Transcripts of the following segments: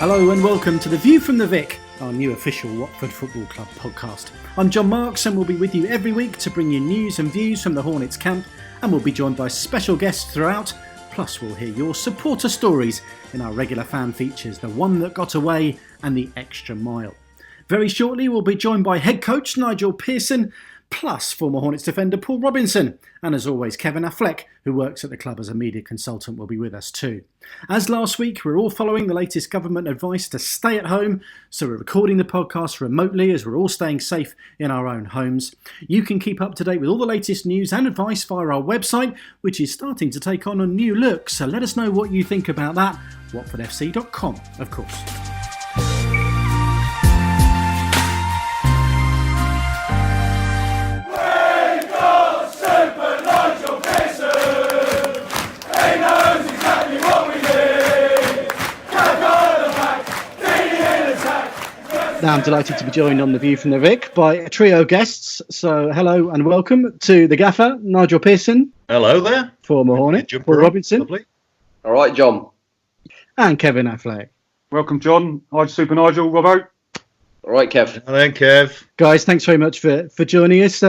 Hello and welcome to the View From The Vic, our new official Watford Football Club podcast. I'm Jon Marks and we'll be with you every week to bring you news and views from the Hornets camp, and we'll be joined by special guests throughout, plus we'll hear your supporter stories in our regular fan features, the one that got away and the extra mile. Very shortly we'll be joined by head coach Nigel Pearson, plus former Hornets defender Paul Robinson, and as always Kevin Affleck, who works at the club as a media consultant, will be with us too. As last week, we're all following the latest government advice to stay at home, so we're recording the podcast remotely as we're all staying safe in our own homes. You can keep up to date with all the latest news and advice via our website, which is starting to take on a new look, so let us know what you think about that. watfordfc.com, of course. Now I'm delighted to be joined on the View From The Vic by a trio of guests. So hello and welcome to the gaffer, Nigel Pearson. Hello there. Former Hornet, Paul Robinson. Lovely. All right, John. And Kevin Affleck. Welcome, John. Hi, Super Nigel. Robbo. All right, Kev. Hello, Kev. Guys, thanks very much for joining us.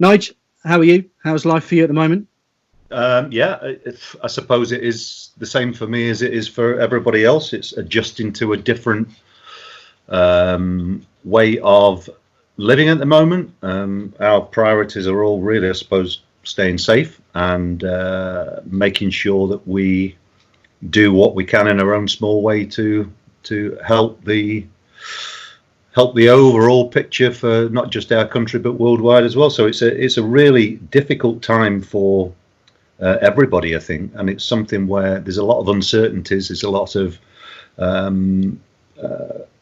Nigel, how are you? How's life for you at the moment? I suppose it is the same for me as it is for everybody else. It's adjusting to a different way of living at the moment. Our priorities are all really, I suppose, staying safe and making sure that we do what we can in our own small way to help the overall picture for not just our country but worldwide as well. So it's a really difficult time for everybody, I think, and it's something where there's a lot of uncertainties. There's a lot of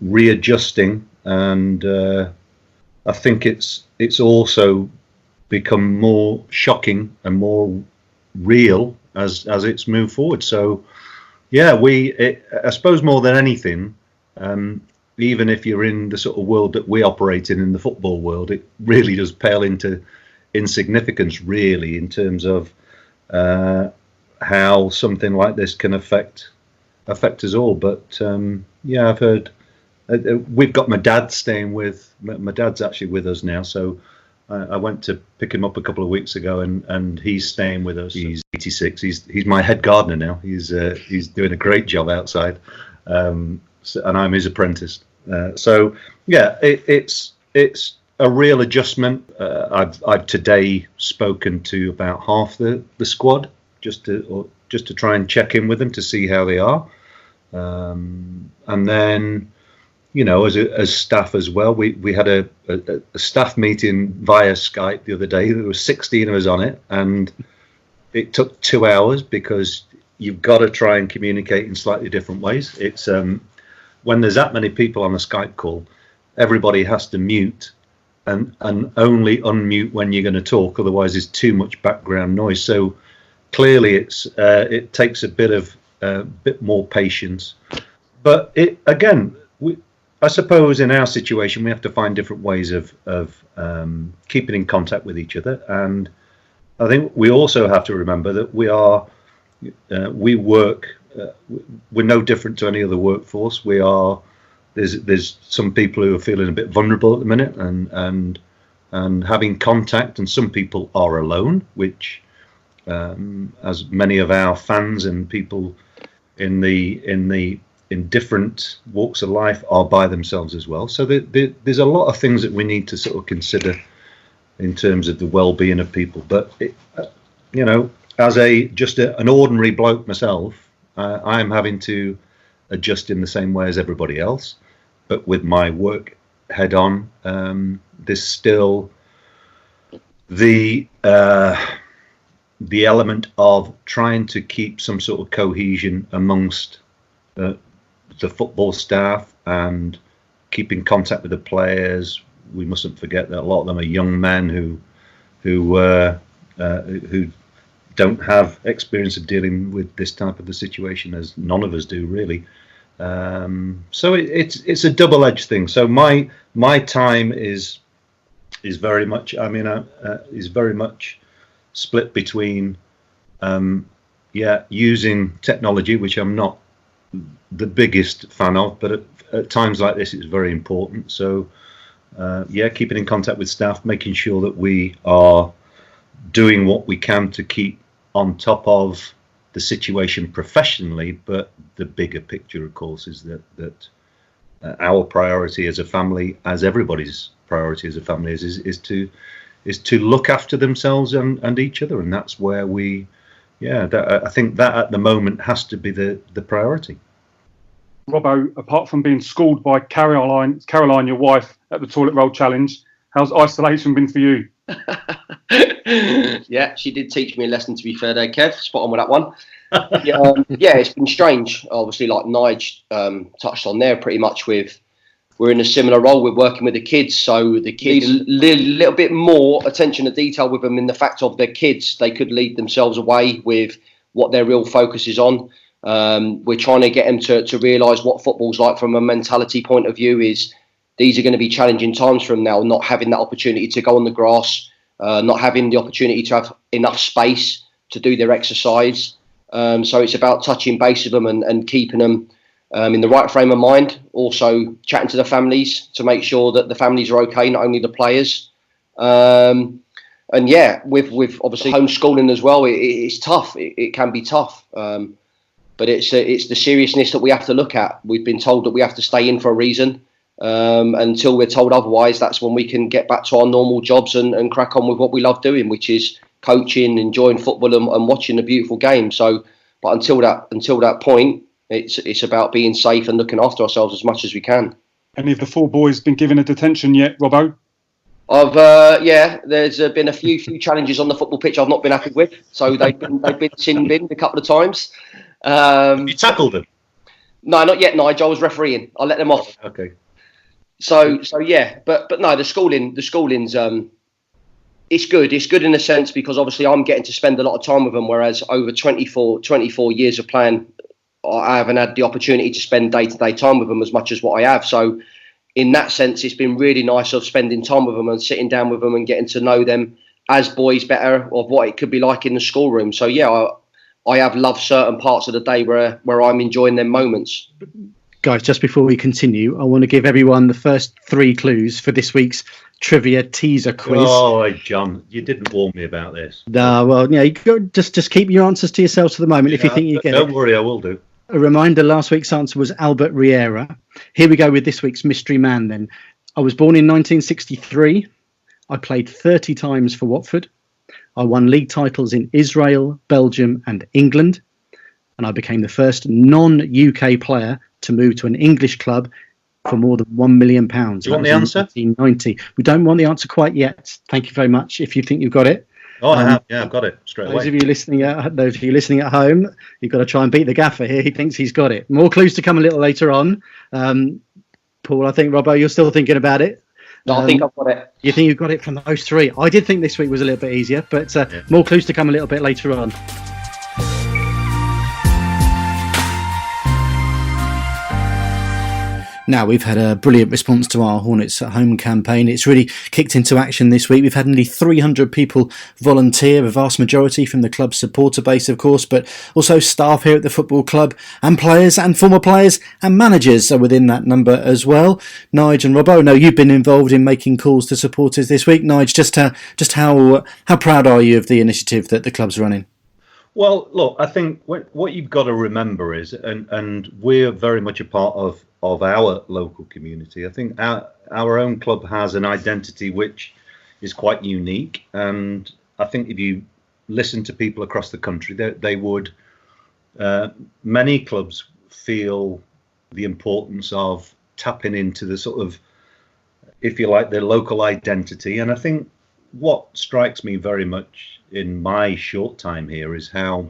readjusting, and I think it's also become more shocking and more real as it's moved forward. So yeah, I suppose more than anything, even if you're in the sort of world that we operate in the football world, it really does pale into insignificance really in terms of how something like this can affect us all. But yeah, I've heard we've got my dad staying with. My dad's actually with us now, so I went to pick him up a couple of weeks ago, and he's staying with us. He's 86. He's my head gardener now. He's doing a great job outside, and I'm his apprentice. So yeah, it's a real adjustment. I've today spoken to about half the squad just to try and check in with them to see how they are. And then, you know, as staff as well, we had a staff meeting via Skype the other day. There were 16 of us on it, and it took 2 hours because you've got to try and communicate in slightly different ways. It's when there's that many people on a Skype call, everybody has to mute and only unmute when you're going to talk. Otherwise, there's too much background noise. So clearly, it takes a bit more patience. But I suppose in our situation, we have to find different ways of keeping in contact with each other. And I think we also have to remember that we're no different to any other workforce. There's some people who are feeling a bit vulnerable at the minute and having contact, and some people are alone, which as many of our fans and people in different walks of life are by themselves as well. So there's a lot of things that we need to sort of consider in terms of the well-being of people. But you know, as an ordinary bloke myself, I'm having to adjust in the same way as everybody else, but with my work head on. There's still the element of trying to keep some sort of cohesion amongst the football staff and keep in contact with the players. We mustn't forget that a lot of them are young men who don't have experience of dealing with this type of a situation, as none of us do really. So it's a double-edged thing. So my time is very much, is very much split between using technology, which I'm not the biggest fan of, but at times like this, it's very important. So, keeping in contact with staff, making sure that we are doing what we can to keep on top of the situation professionally, but the bigger picture, of course, is that our priority as a family, as everybody's priority as a family, is to look after themselves and each other, and that's where I think that at the moment has to be the priority. Robbo, apart from being schooled by Caroline, your wife, at the toilet roll challenge, how's isolation been for you? Yeah, she did teach me a lesson, to be fair there, Kev. Spot on with that one. It's been strange. Obviously, like Nigel touched on there, pretty much we're in a similar role. We're working with the kids, so the kids need a little bit more attention to detail with them in the fact of their kids. They could lead themselves away with what their real focus is on. We're trying to get them to realise what football's like from a mentality point of view. Is these are going to be challenging times from now, not having that opportunity to go on the grass, not having the opportunity to have enough space to do their exercise. So it's about touching base with them and keeping them in the right frame of mind. Also chatting to the families to make sure that the families are okay, not only the players. With obviously homeschooling as well, it's tough. It can be tough. But it's the seriousness that we have to look at. We've been told that we have to stay in for a reason. Until we're told otherwise, that's when we can get back to our normal jobs and crack on with what we love doing, which is coaching, enjoying football and watching a beautiful game. So, but until that point, it's about being safe and looking after ourselves as much as we can. Any of the four boys been given a detention yet, Robbo? There's been a few challenges on the football pitch I've not been happy with. So they've been sin-binned a couple of times. You tackled them? No, not yet, Nigel. I was refereeing. I let them off. Okay. So but no, the schooling's it's good. It's good in a sense because obviously I'm getting to spend a lot of time with them, whereas over 24 years of playing, I haven't had the opportunity to spend day-to-day time with them as much as what I have. So in that sense, it's been really nice of spending time with them and sitting down with them and getting to know them as boys better of what it could be like in the schoolroom. So I have loved certain parts of the day where I'm enjoying them moments. Guys, just before we continue, I want to give everyone the first 3 clues for this week's trivia teaser quiz. Oh, John, you didn't warn me about this. No, well, you go, just keep your answers to yourselves for the moment if you think you get it. Don't worry, I will do. A reminder, last week's answer was Albert Riera. Here we go with this week's mystery man then. I was born in 1963. I played 30 times for Watford. I won league titles in Israel, Belgium and England. And I became the first non-UK player to move to an English club for more than £1 million. Do you want the answer? 1990. We don't want the answer quite yet. Thank you very much if you think you've got it. Oh, I have. Yeah, I've got it straight away. Those of you listening at home, you've got to try and beat the gaffer here. He thinks he's got it. More clues to come a little later on. Paul, I think, Robbo, you're still thinking about it. No, I think I've got it. You think you've got it from those 3? I did think this week was a little bit easier, but more clues to come a little bit later on. Now, we've had a brilliant response to our Hornets at Home campaign. It's really kicked into action this week. We've had nearly 300 people volunteer, a vast majority from the club's supporter base, of course, but also staff here at the football club and players and former players and managers are within that number as well. Nigel and Robbo, I know you've been involved in making calls to supporters this week. Nigel, just how proud are you of the initiative that the club's running? Well, look, I think what you've got to remember is, and we're very much a part of our local community. I think our own club has an identity which is quite unique, and I think if you listen to people across the country, they would. Many clubs feel the importance of tapping into the sort of, if you like, the local identity, and I think what strikes me very much in my short time here is how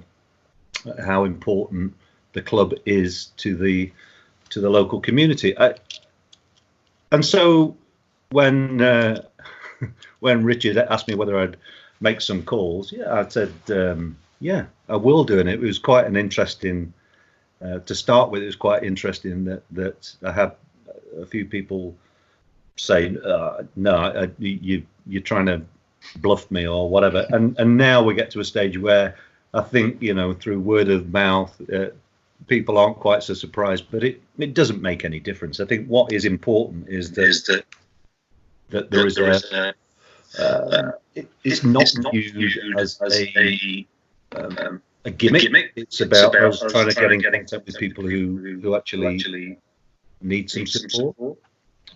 important the club is to the local community. And so when Richard asked me whether I'd make some calls, I said, I will do. And it was quite an interesting, to start with, it was quite interesting that I had a few people say, no, you're trying to bluff me or whatever. And now we get to a stage where I think, through word of mouth, people aren't quite so surprised, but it doesn't make any difference. I think what is important is that there is it's not viewed as a gimmick. It's about us trying to get in contact with people who actually need some support.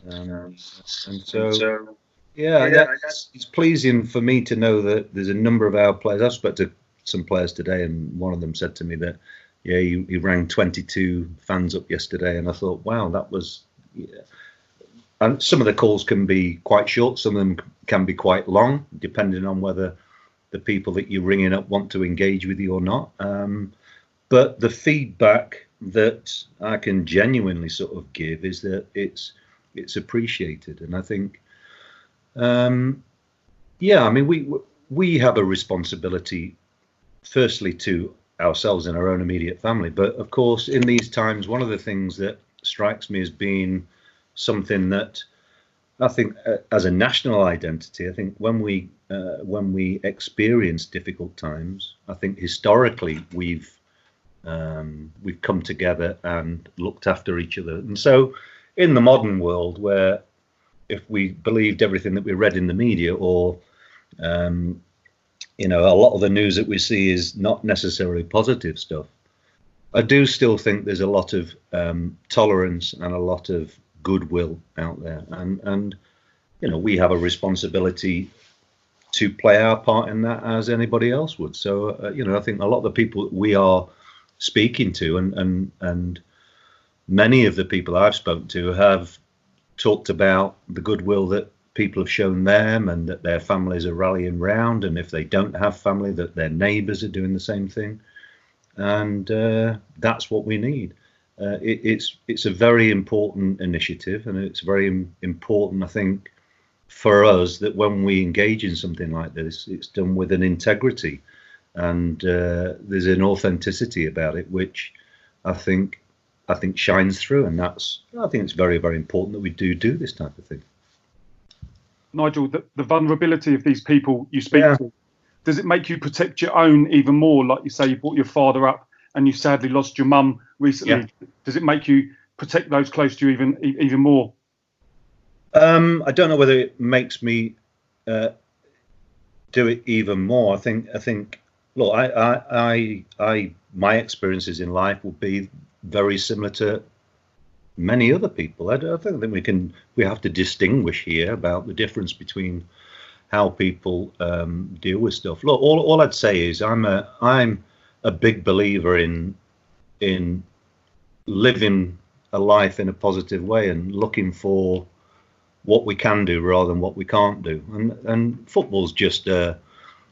And so, it's pleasing for me to know that there's a number of our players. I've spoken to some players today, and one of them said to me that, he rang 22 fans up yesterday, and I thought, wow, that was. Yeah. And some of the calls can be quite short, some of them can be quite long, depending on whether the people that you're ringing up want to engage with you or not. But the feedback that I can genuinely sort of give is that it's appreciated, and I think, we have a responsibility, firstly to ourselves and our own immediate family, but of course, in these times, one of the things that strikes me as being something that I think, as a national identity, I think when we experience difficult times, I think historically we've come together and looked after each other. And so, in the modern world, where if we believed everything that we read in the media, or a lot of the news that we see is not necessarily positive stuff, I do still think there's a lot of tolerance and a lot of goodwill out there, and we have a responsibility to play our part in that as anybody else would. So I think a lot of the people we are speaking to, and many of the people I've spoken to, have talked about the goodwill that people have shown them, and that their families are rallying round, and if they don't have family, that their neighbours are doing the same thing, and that's what we need. It's a very important initiative, and it's very important, I think, for us, that when we engage in something like this, it's done with an integrity, and there's an authenticity about it, which I think shines through, and I think it's very, very important that we do this type of thing. Nigel, the vulnerability of these people you speak to, does it make you protect your own even more? Like you say, you brought your father up, and you sadly lost your mum recently. Yeah. Does it make you protect those close to you even more? I don't know whether it makes me do it even more. I think. Look, my experiences in life will be very similar to many other people. I don't think we have to distinguish here about the difference between how people deal with stuff. Look, all I'd say is I'm a big believer in living a life in a positive way and looking for what we can do rather than what we can't do. And football's just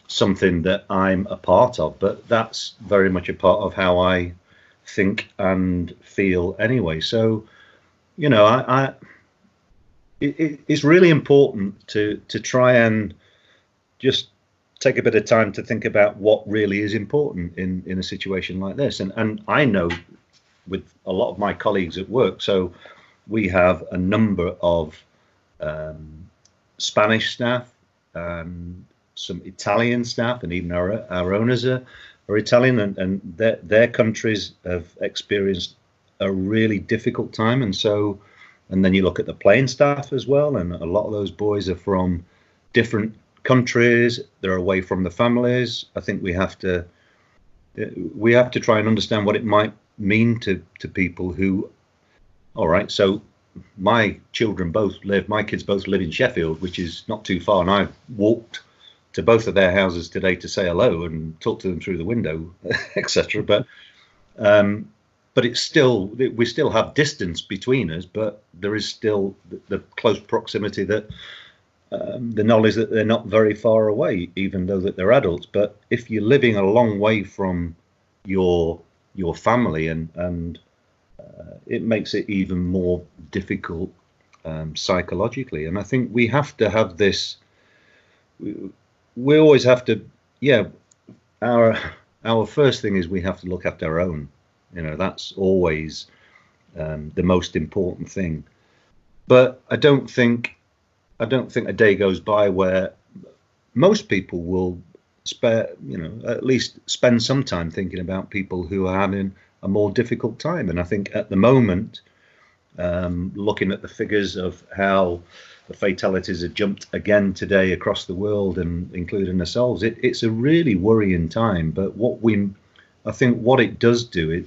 something that I'm a part of, but that's very much a part of how I think and feel anyway. So, it's really important to try and just take a bit of time to think about what really is important in a situation like this. And I know with a lot of my colleagues at work, so we have a number of Spanish staff, some Italian staff, and even our owners are Italian, and their countries have experienced a really difficult time. And then you look at the playing staff as well, and a lot of those boys are from different countries. They're away from the families. I think we have to try and understand what it might mean to people who, all right, so my kids both live in Sheffield, which is not too far, and I've walked to both of their houses today to say hello and talk to them through the window, etc. But it's still, we still have distance between us, but there is still the close proximity, that the knowledge that they're not very far away, even though that they're adults. But if you're living a long way from your family, and it makes it even more difficult psychologically. And I think we have to have this. We always have to. Yeah, our first thing is we have to look after our own. That's always the most important thing. But I don't think a day goes by where most people will at least spend some time thinking about people who are having a more difficult time. And I think at the moment, looking at the figures of how the fatalities have jumped again today across the world, and including ourselves, it's a really worrying time. But I think what it does do,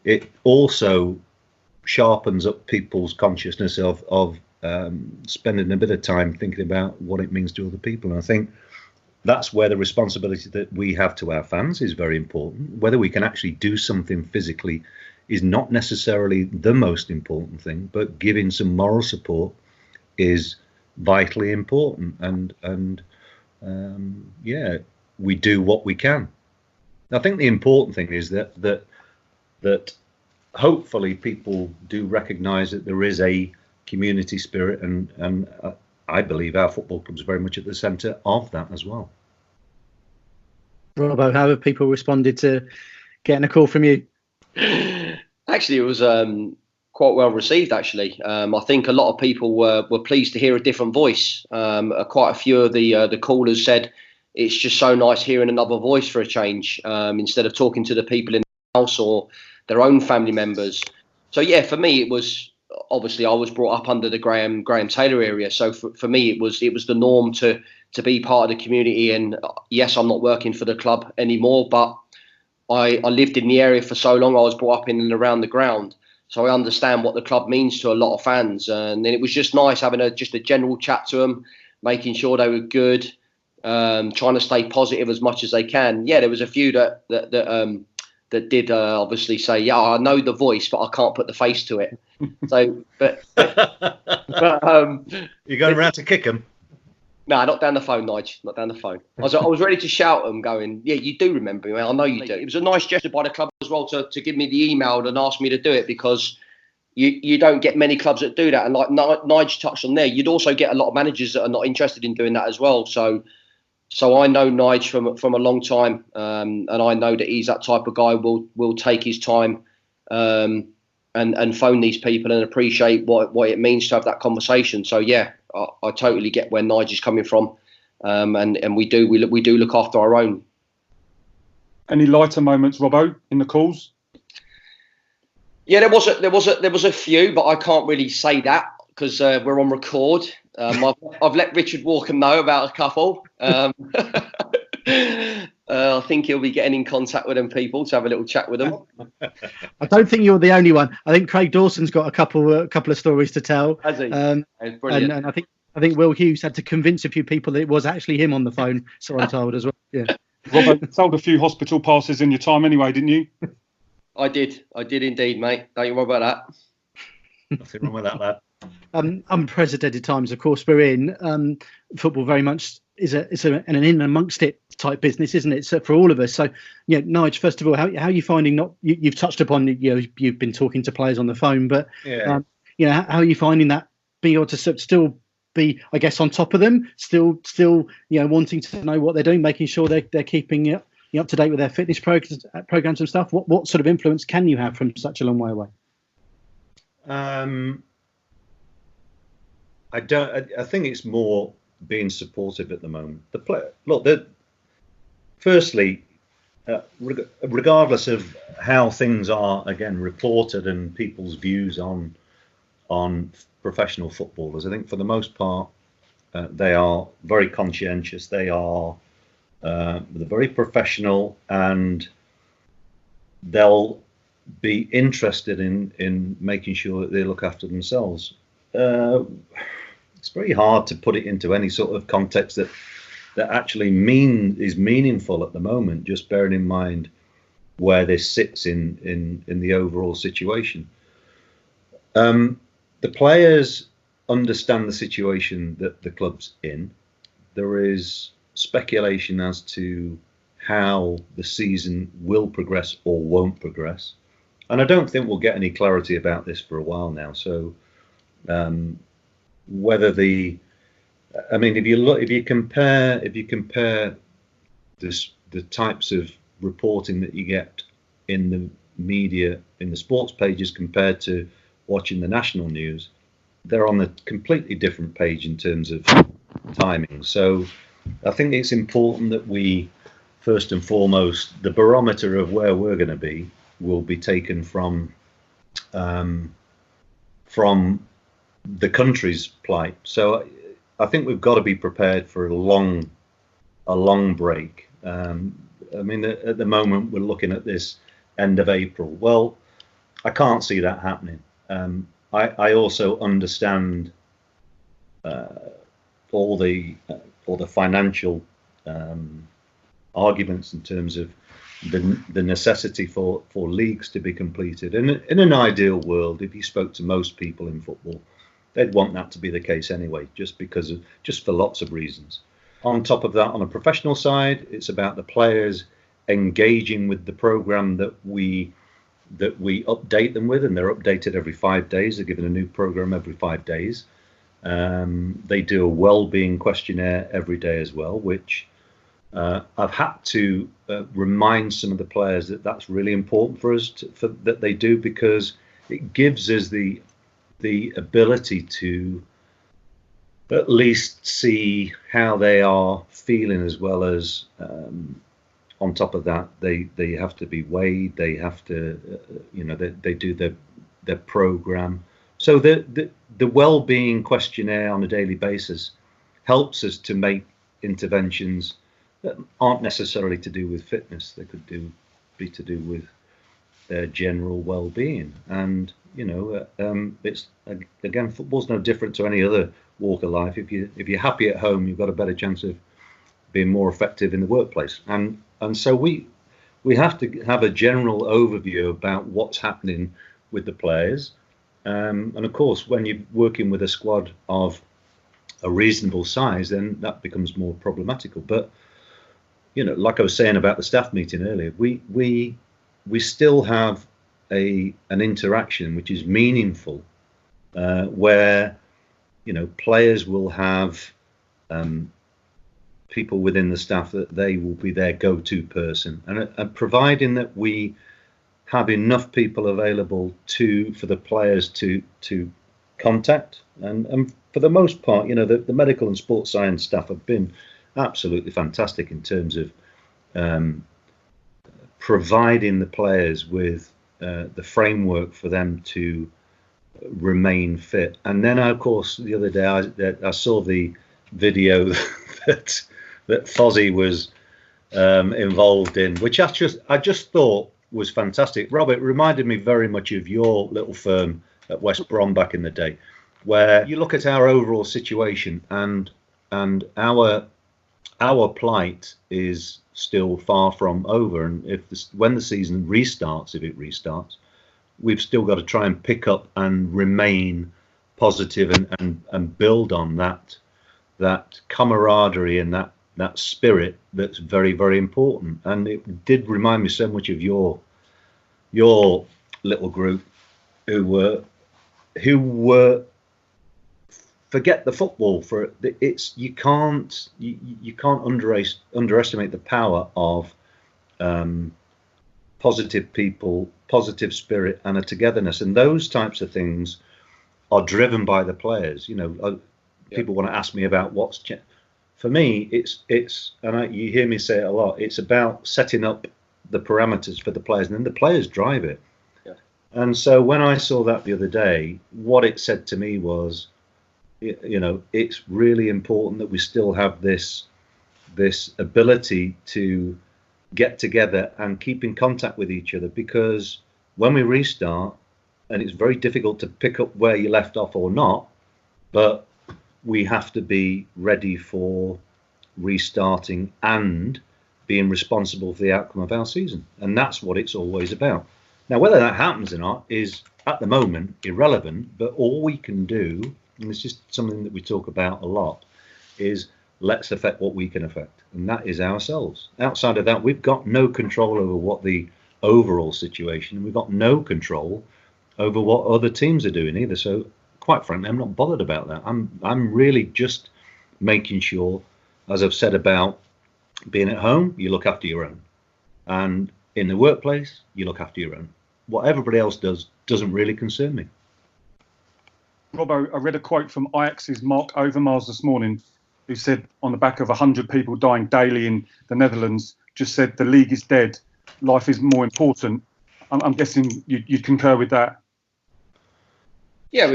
it also sharpens up people's consciousness of spending a bit of time thinking about what it means to other people. And I think that's where the responsibility that we have to our fans is very important. Whether we can actually do something physically is not necessarily the most important thing, but giving some moral support is vitally important. And we do what we can. I think the important thing is that hopefully people do recognise that there is a community spirit, and I believe our football club's very much at the centre of that as well. Robbo, how have people responded to getting a call from you? Actually, it was quite well received, actually. I think a lot of people were pleased to hear a different voice. Quite a few of the callers said it's just so nice hearing another voice for a change, instead of talking to the people in the house or their own family members. So, yeah, for me, it was... Obviously, I was brought up under the Graham Taylor area, so for me it was the norm to be part of the community. And yes, I'm not working for the club anymore, but I lived in the area for so long. I was brought up in and around the ground, so I understand what the club means to a lot of fans. And then it was just nice having just a general chat to them, making sure they were good, trying to stay positive as much as they can. Yeah, there was a few that did obviously say, yeah, I know the voice, but I can't put the face to it. So, but you're going around to kick them? No, not down the phone, Nigel. Not down the phone. I was ready to shout them, going, yeah, you do remember me. I know you do. It was a nice gesture by the club as well to give me the email and ask me to do it, because you don't get many clubs that do that. And like Nigel touched on there, you'd also get a lot of managers that are not interested in doing that as well. So I know Nigel from a long time, and I know that he's that type of guy will take his time and phone these people and appreciate what it means to have that conversation. So yeah, I totally get where Nigel's coming from, and we do look after our own. Any lighter moments, Robbo, in the calls? Yeah, there was a few, but I can't really say that because we're on record. I've let Richard Walker know about a couple. I think he'll be getting in contact with them people to have a little chat with them. I don't think you're the only one. I think Craig Dawson's got a couple of stories to tell. Has he? Brilliant. And I think Will Hughes had to convince a few people that it was actually him on the phone. So I'm told as well. Yeah. Robert, sold a few hospital passes in your time anyway, didn't you? I did indeed, mate. Don't you worry about that. Nothing wrong with that, lad. Unprecedented times, of course, we're in. Football very much is an in amongst it type business, isn't it? So for all of us. So, Nigel, first of all, how are you finding? You've touched upon, you've been talking to players on the phone, but how are you finding that being able to still be, I guess, on top of them, still wanting to know what they're doing, making sure they're keeping up to date with their fitness programs and stuff. What sort of influence can you have from such a long way away? I think it's more being supportive at the moment. Firstly, regardless of how things are again reported and people's views on professional footballers, I think for the most part they are very conscientious. They're very professional, and they'll be interested in making sure that they look after themselves. It's very hard to put it into any sort of context that actually is meaningful at the moment, just bearing in mind where this sits in the overall situation. The players understand the situation that the club's in. There is speculation as to how the season will progress or won't progress, and I don't think we'll get any clarity about this for a while now. So if you compare the types of reporting that you get in the media, in the sports pages, compared to watching the national news, they're on a completely different page in terms of timing. So I think it's important that we first and foremost, the barometer of where we're going to be will be taken from the country's plight. So I think we've got to be prepared for a long break. I mean, at the moment we're looking at this end of April. Well, I can't see that happening. I also understand all the financial arguments in terms of the necessity for leagues to be completed. And in an ideal world, if you spoke to most people in football, they'd want that to be the case anyway, just for lots of reasons. On top of that, on a professional side, it's about the players engaging with the program that we update them with, and they're updated every 5 days. They're given a new program every 5 days. They do a Wellbeing questionnaire every day as well, which I've had to remind some of the players that that's really important for us that they do, because it gives us the ability to at least see how they are feeling, as well as on top of that, they have to be weighed. They have to, they do their program. So the Wellbeing questionnaire on a daily basis helps us to make interventions that aren't necessarily to do with fitness. They could be to do with their general well-being. And it's, again, football's no different to any other walk of life. If you're happy at home, you've got a better chance of being more effective in the workplace. And so we have to have a general overview about what's happening with the players. And of course, when you're working with a squad of a reasonable size, then that becomes more problematical. But like I was saying about the staff meeting earlier, we still have an interaction which is meaningful, where players will have people within the staff that they will be their go-to person, and providing that we have enough people available for the players to contact, and for the most part, the medical and sports science staff have been absolutely fantastic in terms of providing the players with the framework for them to remain fit. And then, of course, the other day I saw the video that Fozzie was involved in, which I just thought was fantastic. Robert, it reminded me very much of your little firm at West Brom back in the day, where you look at our overall situation, and our plight is still far from over. And when the season restarts, if it restarts, we've still got to try and pick up and remain positive and build on that camaraderie and that spirit that's very, very important. And it did remind me so much of your little group who were forget the football for it's you can't underestimate the power of positive people, positive spirit, and a togetherness. And those types of things are driven by the players. People want to ask me about what's for me. It's you hear me say it a lot. It's about setting up the parameters for the players, and then the players drive it. Yeah. And so when I saw that the other day, what it said to me was, it's really important that we still have this ability to get together and keep in contact with each other, because when we restart, and it's very difficult to pick up where you left off or not, but we have to be ready for restarting and being responsible for the outcome of our season. And that's what it's always about. Now, whether that happens or not is at the moment irrelevant, but all we can do, and it's just something that we talk about a lot, is let's affect what we can affect, and that is ourselves. Outside of that, we've got no control over what the overall situation, and we've got no control over what other teams are doing either. So quite frankly, I'm not bothered about that. I'm really just making sure, as I've said about being at home, you look after your own, and in the workplace, you look after your own. What everybody else does doesn't really concern me. Robbo, I read a quote from Ajax's Mark Overmars this morning, who said on the back of 100 people dying daily in the Netherlands, just said the league is dead, life is more important. I'm guessing you concur with that. Yeah,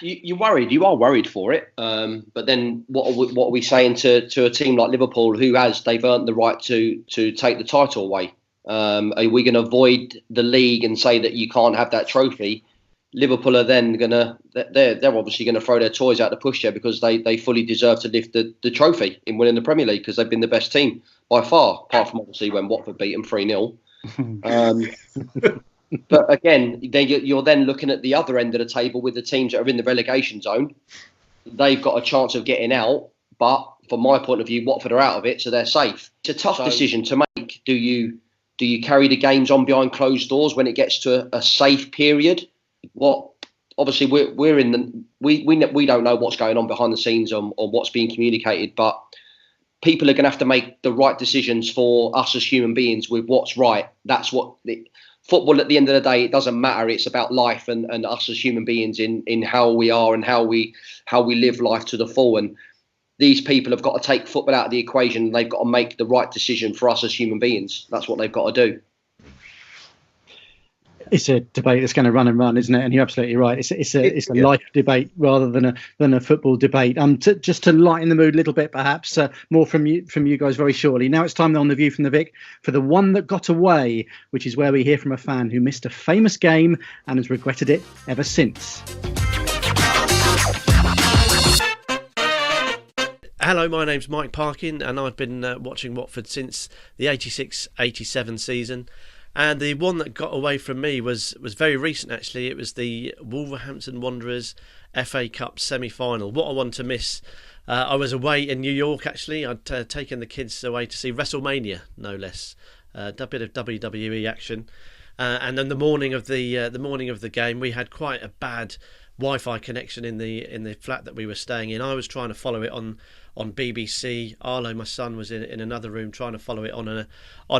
you're worried. You are worried for it. But then what are we saying to a team like Liverpool, they've earned the right to take the title away? Are we going to avoid the league and say that you can't have that trophy? Liverpool are then they're obviously going to throw their toys out the pushchair because they fully deserve to lift the trophy in winning the Premier League because they've been the best team by far, apart from obviously when Watford beat them 3-0. But again, you're then looking at the other end of the table with the teams that are in the relegation zone. They've got a chance of getting out, but from my point of view, Watford are out of it, so they're safe. It's a tough decision to make. Do you carry the games on behind closed doors when it gets to a safe period? Well, obviously we're in the we don't know what's going on behind the scenes on what's being communicated, but people are going to have to make the right decisions for us as human beings with what's right. That's what football at the end of the day, it doesn't matter. It's about life and us as human beings in how we are and how we live life to the full. And these people have got to take football out of the equation. They've got to make the right decision for us as human beings. That's what they've got to do. It's a debate that's going to run and run, isn't it? And you're absolutely right. It's a life debate rather than a football debate. Just to lighten the mood a little bit, perhaps more from you guys very shortly. Now it's time on the View from the Vic for the one that got away, which is where we hear from a fan who missed a famous game and has regretted it ever since. Hello, my name's Mike Parkin, and I've been watching Watford since the 86-87 season. And the one that got away from me was very recent, actually. It was the Wolverhampton Wanderers FA Cup semi-final. What I wanted to miss. I was away in New York, actually. I'd taken the kids away to see WrestleMania, no less. A bit of WWE action. And then the morning of the game, we had quite a bad Wi-Fi connection in the flat that we were staying in. I was trying to follow it on BBC. Arlo, my son, was in another room trying to follow it on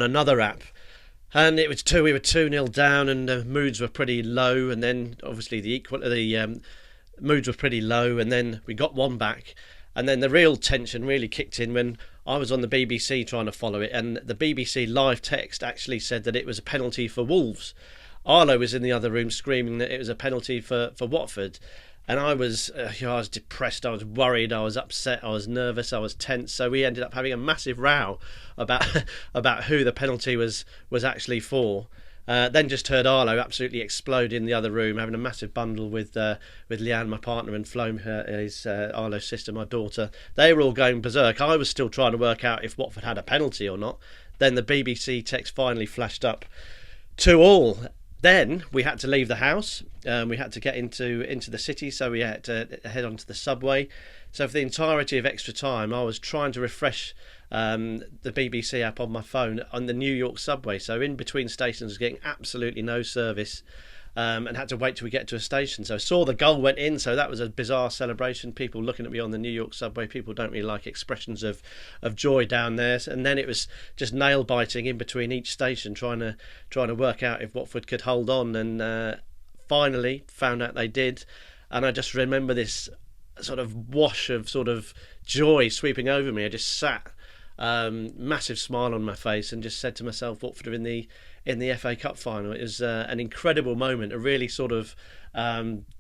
another app. And we were 2-0 down, and the moods were pretty low. And then obviously the moods were pretty low, and then we got one back, and then the real tension really kicked in when I was on the BBC trying to follow it, and the BBC live text actually said that it was a penalty for Wolves. Arlo was in the other room screaming that it was a penalty for Watford. And I was depressed, I was worried, I was upset, I was nervous, I was tense. So we ended up having a massive row about who the penalty was actually for. Then just heard Arlo absolutely explode in the other room, having a massive bundle with Leanne, my partner, and Flo, Arlo's sister, my daughter. They were all going berserk. I was still trying to work out if Watford had a penalty or not. Then the BBC text finally flashed up 2-2. Then we had to leave the house. We had to get into the city, so we had to head onto the subway. So for the entirety of extra time, I was trying to refresh the BBC app on my phone on the New York subway. So in between stations, was getting absolutely no service, and had to wait till we get to a station. So I saw the goal went in, so that was a bizarre celebration. People looking at me on the New York subway. People don't really like expressions of joy down there. And then it was just nail biting in between each station, trying to work out if Watford could hold on. And finally found out they did. And I just remember this sort of wash of sort of joy sweeping over me. I just sat, massive smile on my face, and just said to myself, Watford are in the FA Cup final. It was an incredible moment, a really sort of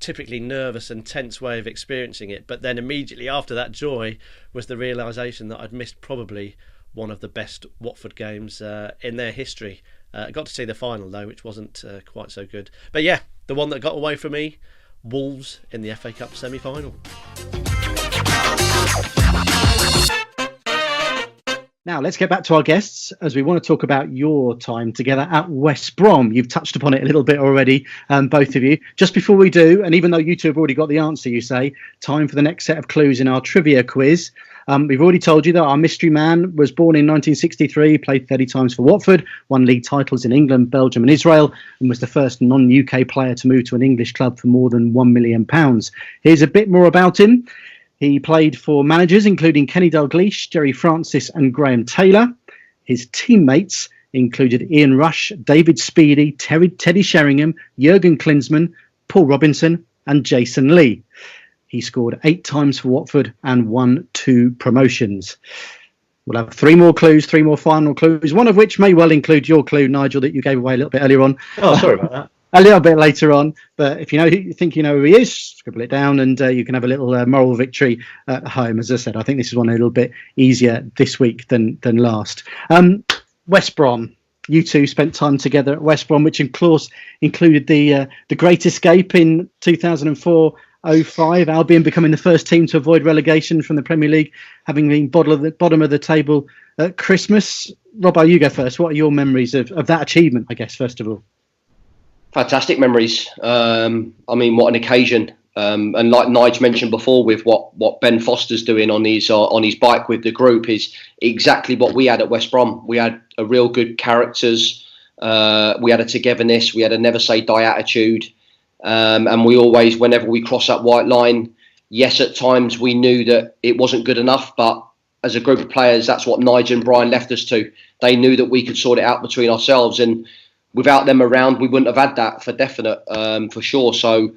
typically nervous and tense way of experiencing it. But then immediately after that joy was the realisation that I'd missed probably one of the best Watford games in their history. I got to see the final though, which wasn't quite so good. But yeah, the one that got away from me, Wolves in the FA Cup semi-final. Now, let's get back to our guests as we want to talk about your time together at West Brom. You've touched upon it a little bit already, both of you. Just before we do, and even though you two have already got the answer, you say, time for the next set of clues in our trivia quiz. We've already told you that our mystery man was born in 1963, played 30 times for Watford, won league titles in England, Belgium and Israel, and was the first non-UK player to move to an English club for more than £1 million. Here's a bit more about him. He played for managers including Kenny Dalglish, Jerry Francis and Graham Taylor. His teammates included Ian Rush, David Speedy, Teddy Sheringham, Jurgen Klinsmann, Paul Robinson and Jason Lee. He scored 8 times for Watford and won 2 promotions. We'll have 3 more clues, 3 more final clues, one of which may well include your clue, Nigel, that you gave away a little bit earlier on. Oh, sorry about that. A little bit later on. But if you think you know who he is, scribble it down and you can have a little moral victory at home. As I said, I think this is one a little bit easier this week than last. West Brom. You two spent time together at West Brom, which of course included the Great Escape in 2004-05. Albion becoming the first team to avoid relegation from the Premier League, having been bottom of the table at Christmas. Robbo, you go first. What are your memories of that achievement, I guess, first of all? Fantastic memories. I mean, what an occasion. And like Nigel mentioned before, with what Ben Foster's doing on his bike with the group is exactly what we had at West Brom. We had a real good characters. We had a togetherness. We had a never say die attitude. And we always, whenever we cross that white line, yes, at times we knew that it wasn't good enough, but as a group of players, that's what Nigel and Brian left us to. They knew that we could sort it out between ourselves, and without them around, we wouldn't have had that for definite, for sure. So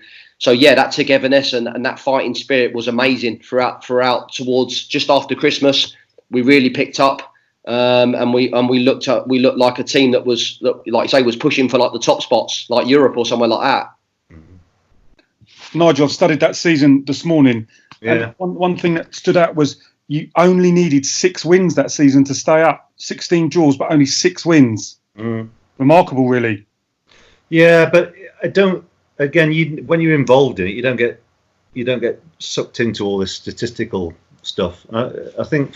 yeah, that togetherness and that fighting spirit was amazing throughout towards just after Christmas. We really picked up, and we looked like a team that was, like you say, was pushing for like the top spots, like Europe or somewhere like that. Nigel, I've studied that season this morning. Yeah. And one thing that stood out was you only needed 6 wins that season to stay up. 16 draws, but only 6 wins. Remarkable, really. Yeah, but I don't. Again, when you're involved in it, you don't get sucked into all this statistical stuff. I think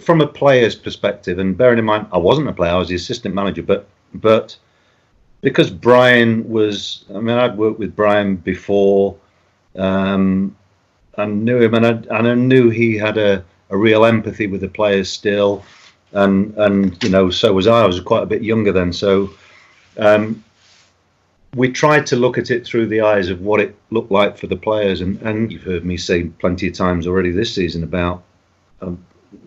from a player's perspective, and bearing in mind I wasn't a player, I was the assistant manager, but because Brian was, I mean, I'd worked with Brian before, I knew him, and I knew he had a real empathy with the players still, and so was I. I was quite a bit younger then, so. We tried to look at it through the eyes of what it looked like for the players, and you've heard me say plenty of times already this season about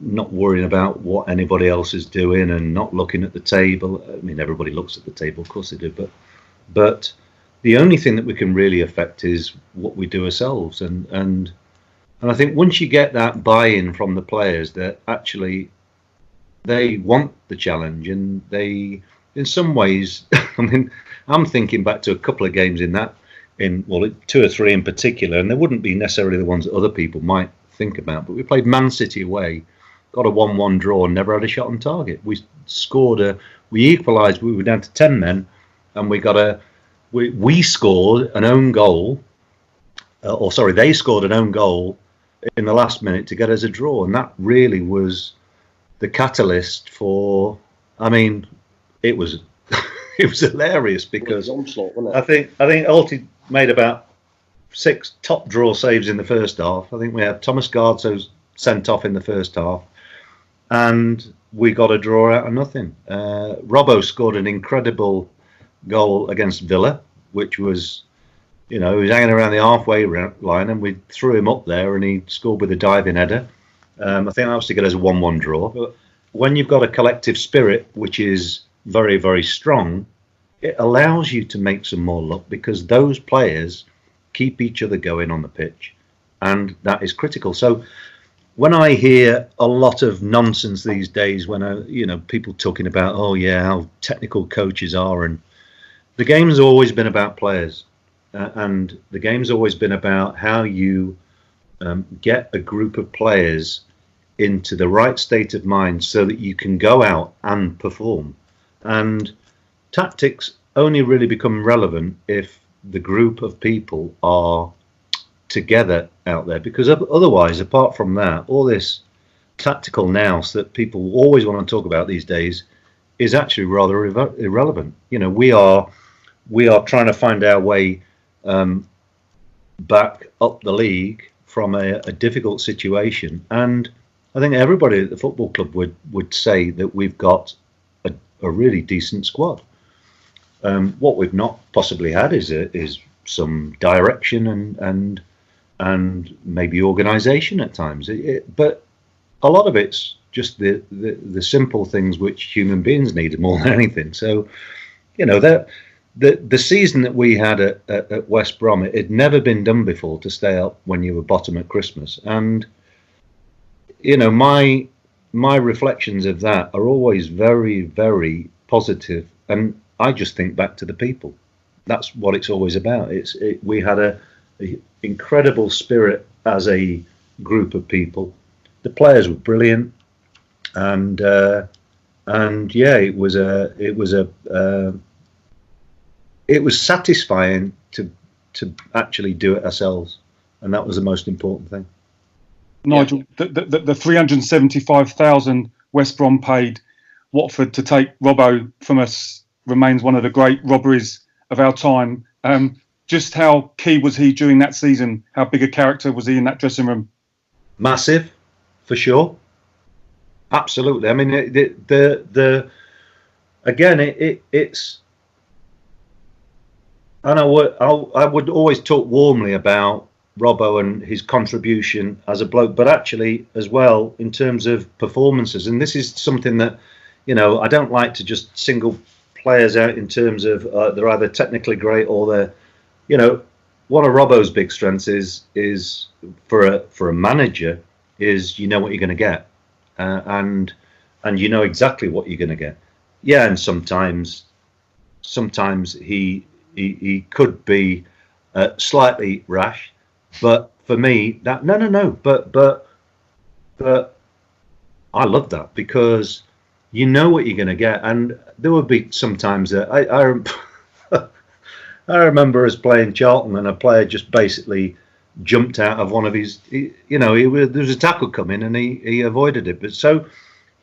not worrying about what anybody else is doing and not looking at the table. I mean, everybody looks at the table, of course they do, but the only thing that we can really affect is what we do ourselves, and I think once you get that buy-in from the players that actually they want the challenge, and they, in some ways, I mean, I'm thinking back to a couple of games in 2 or 3 in particular, and they wouldn't be necessarily the ones that other people might think about, but we played Man City away, got a 1-1 draw, and never had a shot on target. We equalised, we were down to 10 men, and we scored an own goal, they scored an own goal in the last minute to get us a draw, and that really was the catalyst for, I mean, it was hilarious because I think Alty made about 6 top draw saves in the first half. I think we had Thomas Gardso sent off in the first half, and we got a draw out of nothing. Robbo scored an incredible goal against Villa, which was, he was hanging around the halfway line, and we threw him up there, and he scored with a diving header. I think that was to get us a 1-1 draw. But when you've got a collective spirit, which is very, very strong, it allows you to make some more luck because those players keep each other going on the pitch, and that is critical. So when I hear a lot of nonsense these days, when people talking about how technical coaches are, and the game's always been about players, and the game's always been about how you get a group of players into the right state of mind so that you can go out and perform. And tactics only really become relevant if the group of people are together out there, because otherwise, apart from that, all this tactical nous that people always want to talk about these days is actually rather irrelevant. We are trying to find our way back up the league from a difficult situation, and I think everybody at the football club would say that we've got a really decent squad. What we've not possibly had is some direction and maybe organisation at times. But a lot of it's just the simple things which human beings need more than anything. So, the season that we had at West Brom, it had never been done before to stay up when you were bottom at Christmas, and my reflections of that are always very, very positive, and I just think back to the people. That's what it's always about. We had a incredible spirit as a group of people. The players were brilliant, and yeah, it was satisfying to actually do it ourselves, and that was the most important thing. Nigel, the 375,000 West Brom paid Watford to take Robbo from us remains one of the great robberies of our time. Just how key was he during that season? How big a character was he in that dressing room? Massive, for sure. Absolutely. I mean, it's. And I would always talk warmly about Robbo and his contribution as a bloke, but actually as well in terms of performances. And this is something that, I don't like to just single players out in terms of they're either technically great or they're, one of Robbo's big strengths is for a manager is what you're going to get, and you know exactly what you're going to get. Yeah, and sometimes he could be slightly rash, but for me that no, but I love that because you know what you're going to get, and there would be some times that I remember us playing Charlton and a player just basically jumped out of one of his, there was a tackle coming and he avoided it. But so,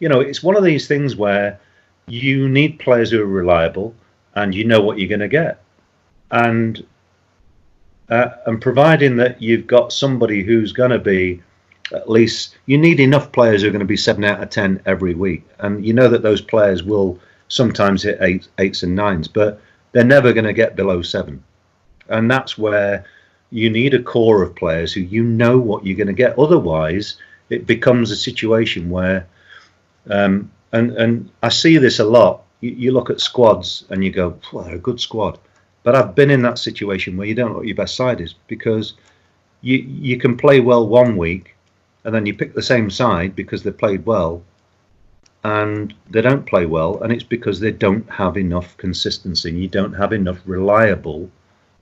it's one of these things where you need players who are reliable and you know what you're going to get. And providing that you've got somebody who's going to be at least, you need enough players who are going to be 7 out of 10 every week. And you know that those players will sometimes hit 8s and 9s, but they're never going to get below 7. And that's where you need a core of players who you know what you're going to get. Otherwise, it becomes a situation where, and I see this a lot, you look at squads and you go, well, they're a good squad. But I've been in that situation where you don't know what your best side is, because you can play well one week and then you pick the same side because they played well and they don't play well, and it's because they don't have enough consistency and you don't have enough reliable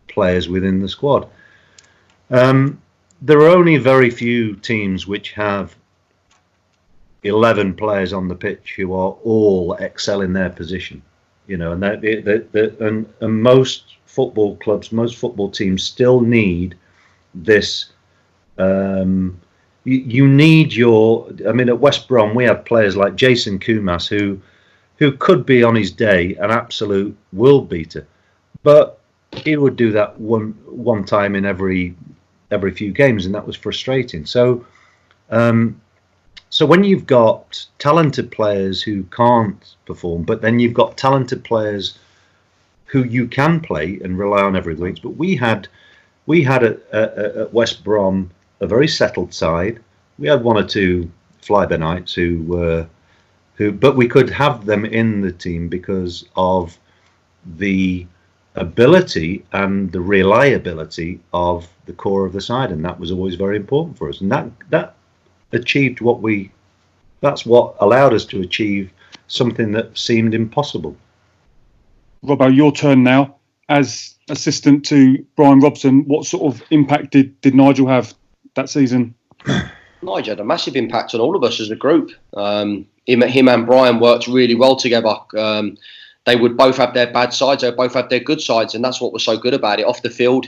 players within the squad. There are only very few teams which have 11 players on the pitch who are all excel in their position, and most football clubs, most football teams still need this. You need at West Brom we have players like Jason Kumas who could be on his day an absolute world beater, but he would do that one time in every few games, and that was frustrating. So when you've got talented players who can't perform, but then you've got talented players who you can play and rely on every week. But we had at West Brom a very settled side. We had one or two fly-by-nights who, but we could have them in the team because of the ability and the reliability of the core of the side, and that was always very important for us. And that achieved that's what allowed us to achieve something that seemed impossible. Robbo, your turn now. As assistant to Brian Robson, what sort of impact did Nigel have that season? Nigel had a massive impact on all of us as a group. Him and Brian worked really well together. They would both have their bad sides, they would both have their good sides, and that's what was so good about it. Off the field,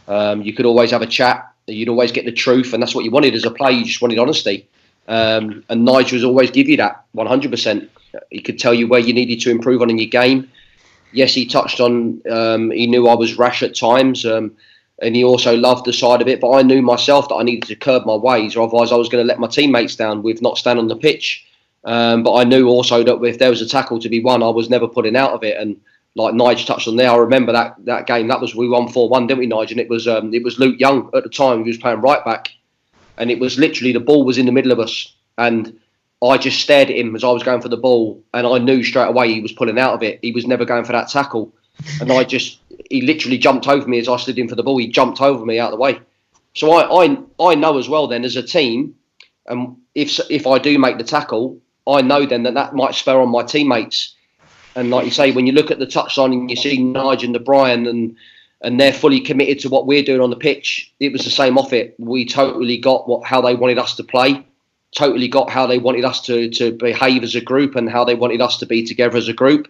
you could always have a chat, you'd always get the truth, and that's what you wanted as a player. You just wanted honesty. And Nigel would always give you that 100%. He could tell you where you needed to improve on in your game. Yes, he touched on, he knew I was rash at times, and he also loved the side of it, but I knew myself that I needed to curb my ways, or otherwise I was going to let my teammates down with not standing on the pitch. But I knew also that if there was a tackle to be won, I was never putting out of it. And like Nigel touched on there, I remember that game. That was, we won 4-1, didn't we, Nigel? And it was Luke Young at the time. He was playing right back, and it was literally the ball was in the middle of us, and I just stared at him as I was going for the ball, and I knew straight away he was pulling out of it. He was never going for that tackle, and he literally jumped over me as I slid in for the ball. He jumped over me out of the way. So I know as well then as a team, if I do make the tackle, I know then that might spur on my teammates. And like you say, when you look at the touchline and you see Nigel and Brian and they're fully committed to what we're doing on the pitch, it was the same off it. We totally got how they wanted us to play, totally got how they wanted us to behave as a group and how they wanted us to be together as a group.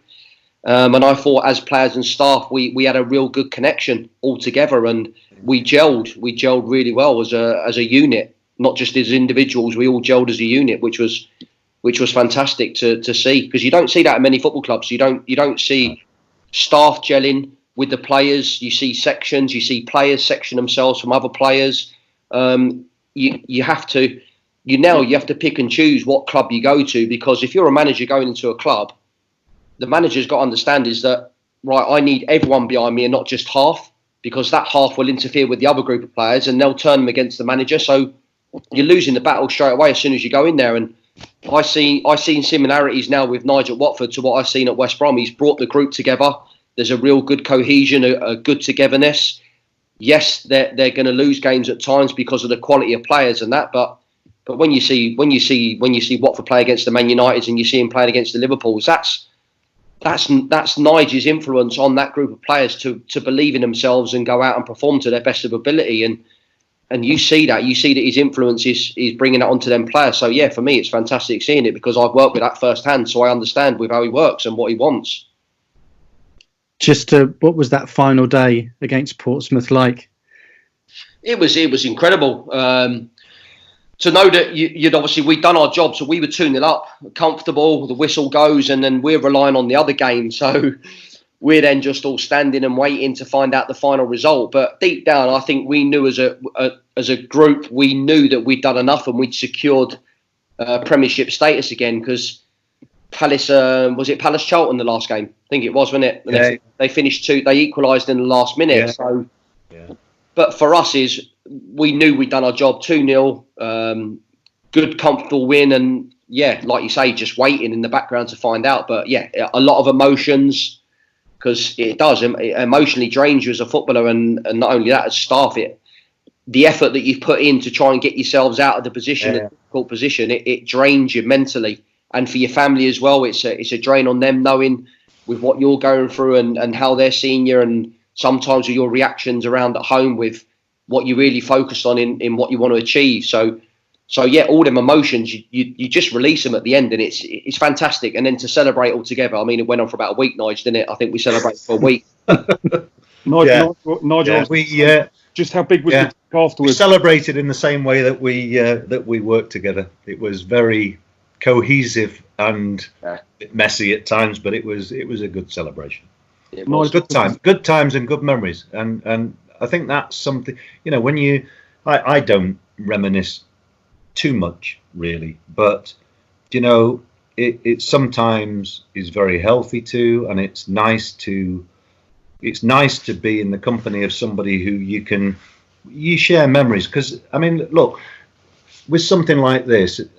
And I thought as players and staff, we had a real good connection all together, and we gelled really well as a unit, not just as individuals. We all gelled as a unit, which was fantastic to see, because you don't see that at many football clubs. You don't see staff gelling with the players. You see sections, you see players section themselves from other players. You have to pick and choose what club you go to, because if you're a manager going into a club, the manager's got to understand is that, right, I need everyone behind me and not just half, because that half will interfere with the other group of players and they'll turn them against the manager. So you're losing the battle straight away as soon as you go in there. And I've seen similarities now with Nigel at Watford to what I've seen at West Brom. He's brought the group together. There's a real good cohesion, a good togetherness. Yes, they're going to lose games at times because of the quality of players and that, but when you see Watford play against the Man Uniteds and you see him playing against the Liverpools, that's Nigel's influence on that group of players to believe in themselves and go out and perform to their best of ability. And you see that his influence is bringing that onto them players. So yeah, for me, it's fantastic seeing it, because I've worked with that firsthand, so I understand with how he works and what he wants. What was that final day against Portsmouth like? It was incredible. To know that we'd done our job, so we were 2-0 up, comfortable, the whistle goes, and then we're relying on the other game. So we're then just all standing and waiting to find out the final result. But deep down, I think we knew as a group, we knew that we'd done enough and we'd secured Premiership status again, because Palace, was it Palace Charlton the last game? I think it was, wasn't it? Yeah. They finished they equalised in the last minute. Yeah. So, yeah. But for us we knew we'd done our job. 2-0, good, comfortable win, and yeah, like you say, just waiting in the background to find out. But yeah, a lot of emotions, because it emotionally drains you as a footballer, and not only that, as staff, the effort that you've put in to try and get yourselves out of the position, a difficult position, it drains you mentally, and for your family as well. It's a drain on them, knowing with what you're going through and how they're seeing you, and sometimes with your reactions around at home with what you really focused on in what you want to achieve. So yeah, all them emotions, you just release them at the end, and it's fantastic. And then to celebrate all together, I mean, it went on for about a week, Nigel, didn't it? I think we celebrated for a week. Nigel, just how big was the afterwards? We celebrated in the same way that we worked together. It was very cohesive and messy at times, but it was a good celebration. It was good times and good memories, and I think that's something, when I don't reminisce too much really, but it sometimes is very healthy too, and it's nice to be in the company of somebody who you share memories. Because I mean, look, with something like this, with